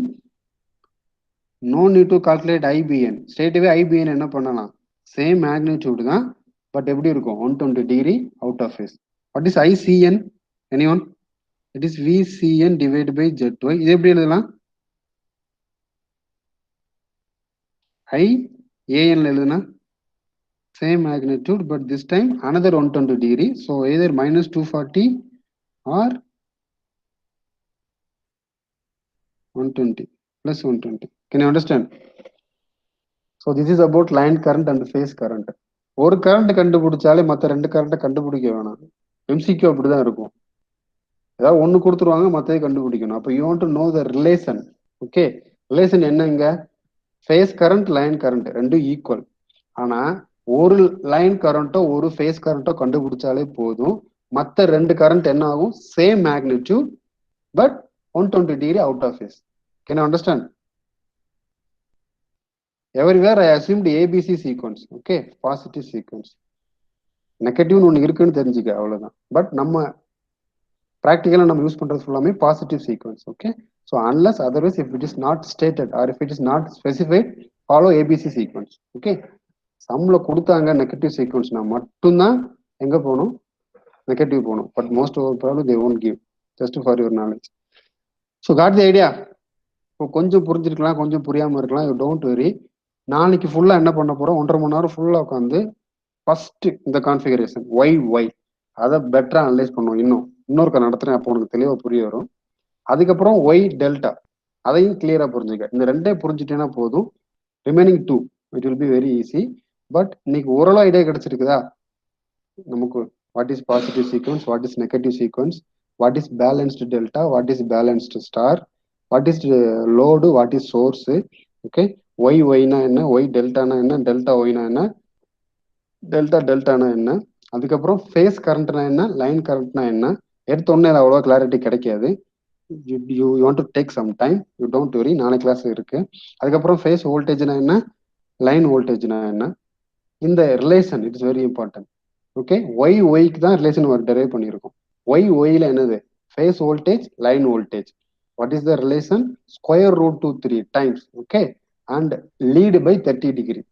S1: no need to calculate IBN. Straight away IBN என்ன பண்ணலாம்? Same magnitude தான், but எப்படி இருக்கும்? 120 degree out of phase. What is ICN? Anyone? It is VCN divided by ZY. இது எப்படி எழுதலாம்? IAN எழுதுனா same magnitude but this time another 120 degree, so either -240 or 120 plus 120. Can you understand? So this is about line current and phase current. ஒரு current கண்டுபிடிச்சாலே மற்ற ரெண்டு கரண்ட்டை கண்டுபிடிக்க வேணாம். MCQ அப்படிதான் இருக்கும். ஏதாவது ஒன்று கொடுத்துருவாங்க, மற்றதை கண்டுபிடிக்கணும். அப்போ you want to know the relation. Okay, relation என்னங்க? ஃபேஸ் கரண்ட் லைன் கரண்ட் ரெண்டும் ஈக்குவல். ஆனா ஒரு லைன் கரண்ட்டோ ஒரு ஃபேஸ் கரண்ட்டோ கண்டுபிடிச்சாலே போதும், மற்ற ரெண்டு கரண்ட் என்ன ஆகும்? Same magnitude but 120 degree out of phase. Can you understand? Everywhere I assumed ABC sequence. Okay, positive sequence. நெகட்டிவ்னு ஒன்று இருக்குன்னு தெரிஞ்சுக்க, அவ்வளோதான். பட் நம்ம ப்ராக்டிக்கலாக நம்ம யூஸ் பண்ணுறது ஃபுல்லாமே positive sequence. Okay, so unless otherwise if it is not stated or if it is not specified, follow ABC sequence. Okay, சம்ல கொடுத்தாங்க நெகட்டிவ் சீக்வன்ஸ்னா மட்டும்தான் எங்கே போகணும்? நெகட்டிவ் போகணும். But most over problem they won't give. Just for your knowledge. So got the idea? இப்போ கொஞ்சம் புரிஞ்சிருக்கலாம், கொஞ்சம் புரியாமல் இருக்கலாம். You don't worry. நாளைக்கு ஃபுல்லாக என்ன பண்ண போகிறோம்? 1.5 மணி நேரம் ஃபுல்லாக உட்காந்து ஃபர்ஸ்ட் இந்த கான்ஃபிகரேஷன் ஒய் அதை பெட்டராக அனலைஸ் பண்ணுவோம். இன்னொருக்க நடத்துகிறேன், அப்போ உனக்கு தெளிவாக புரிய வரும். அதுக்கப்புறம் ஒய் டெல்டா, அதையும் கிளியராக புரிஞ்சுக்க. இந்த ரெண்டே புரிஞ்சுட்டேன்னா போதும். Remaining 2 it will be very easy. But இன்னைக்கு ஓரளவு ஐடியா கிடைச்சிருக்குதா நமக்கு? What is positive sequence, what is negative sequence, what is balanced delta, what is balanced star, what is load, what is source. Okay, ஒய்னா என்ன, Y டெல்டானா என்ன, delta ஒய்னா என்ன, டெல்டானா என்ன, அதுக்கப்புறம் ஃபேஸ் கரண்ட்னா என்ன, லைன் கரண்ட்னா என்ன. எடுத்தோடனே அவ்வளோவா கிளாரிட்டி கிடைக்காது. You want to take some time. You don't worry, நாளைக்கு கிளாஸ் இருக்கு. அதுக்கப்புறம் ஃபேஸ் வோல்டேஜ்னா என்ன, லைன் வோல்டேஜ்னா என்ன, இந்த relation it's very important. Okay, ஒய்க்கு தான் ரிலேஷன் டெரைவ் பண்ணியிருக்கோம். ஒய்ல என்னது? Phase voltage, line voltage. What is the relation? Square root 2 3 times. Okay, and lead by 30 degree.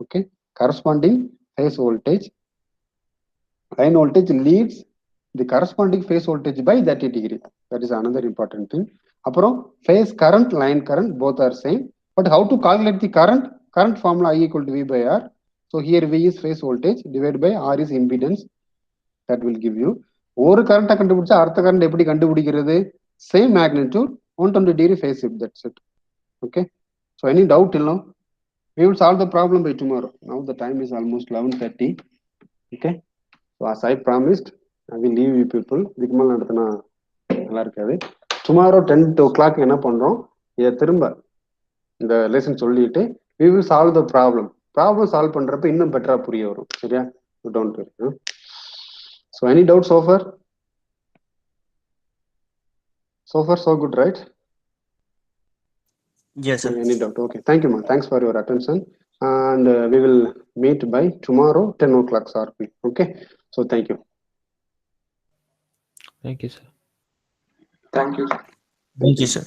S1: Okay, corresponding phase voltage, line voltage leads the corresponding phase voltage by 30 degree. That is another important thing. அப்புறம் phase current, line current both are same. But how to calculate the current? Current formula I equal to V by R. So here V is phase voltage divided by R is impedance. That will give you. ஒரு கரண்ட்டை கண்டுபிடிச்சா அடுத்த current எப்படி கண்டுபிடிக்கிறது? Same magnitude, 120 degree phase shift. That's it. Okay. So any doubt till now? We will solve the problem by tomorrow. Now the time is almost 11:30. Okay. So as I promised, I will leave you people. இதுக்கு மேலே நடத்தினா நல்லா இருக்காது. Tomorrow 10 o'clock என்ன பண்ணுறோம்? இதை திரும்ப இந்த லெசன் சொல்லிட்டு we will solve the problem. Problem solve பண்ணுறப்ப இன்னும் பெட்டராக புரிய வரும். சரியா? Don't worry. So any doubt so far? So far so good, right?
S3: Yes, sir.
S1: Any doubt? Okay. Thank you, man. Thanks for your attention. And we will meet by tomorrow 10 o'clock sharply. Okay. So thank you.
S2: Thank you, sir.
S4: Thank you.
S5: Thank you, sir.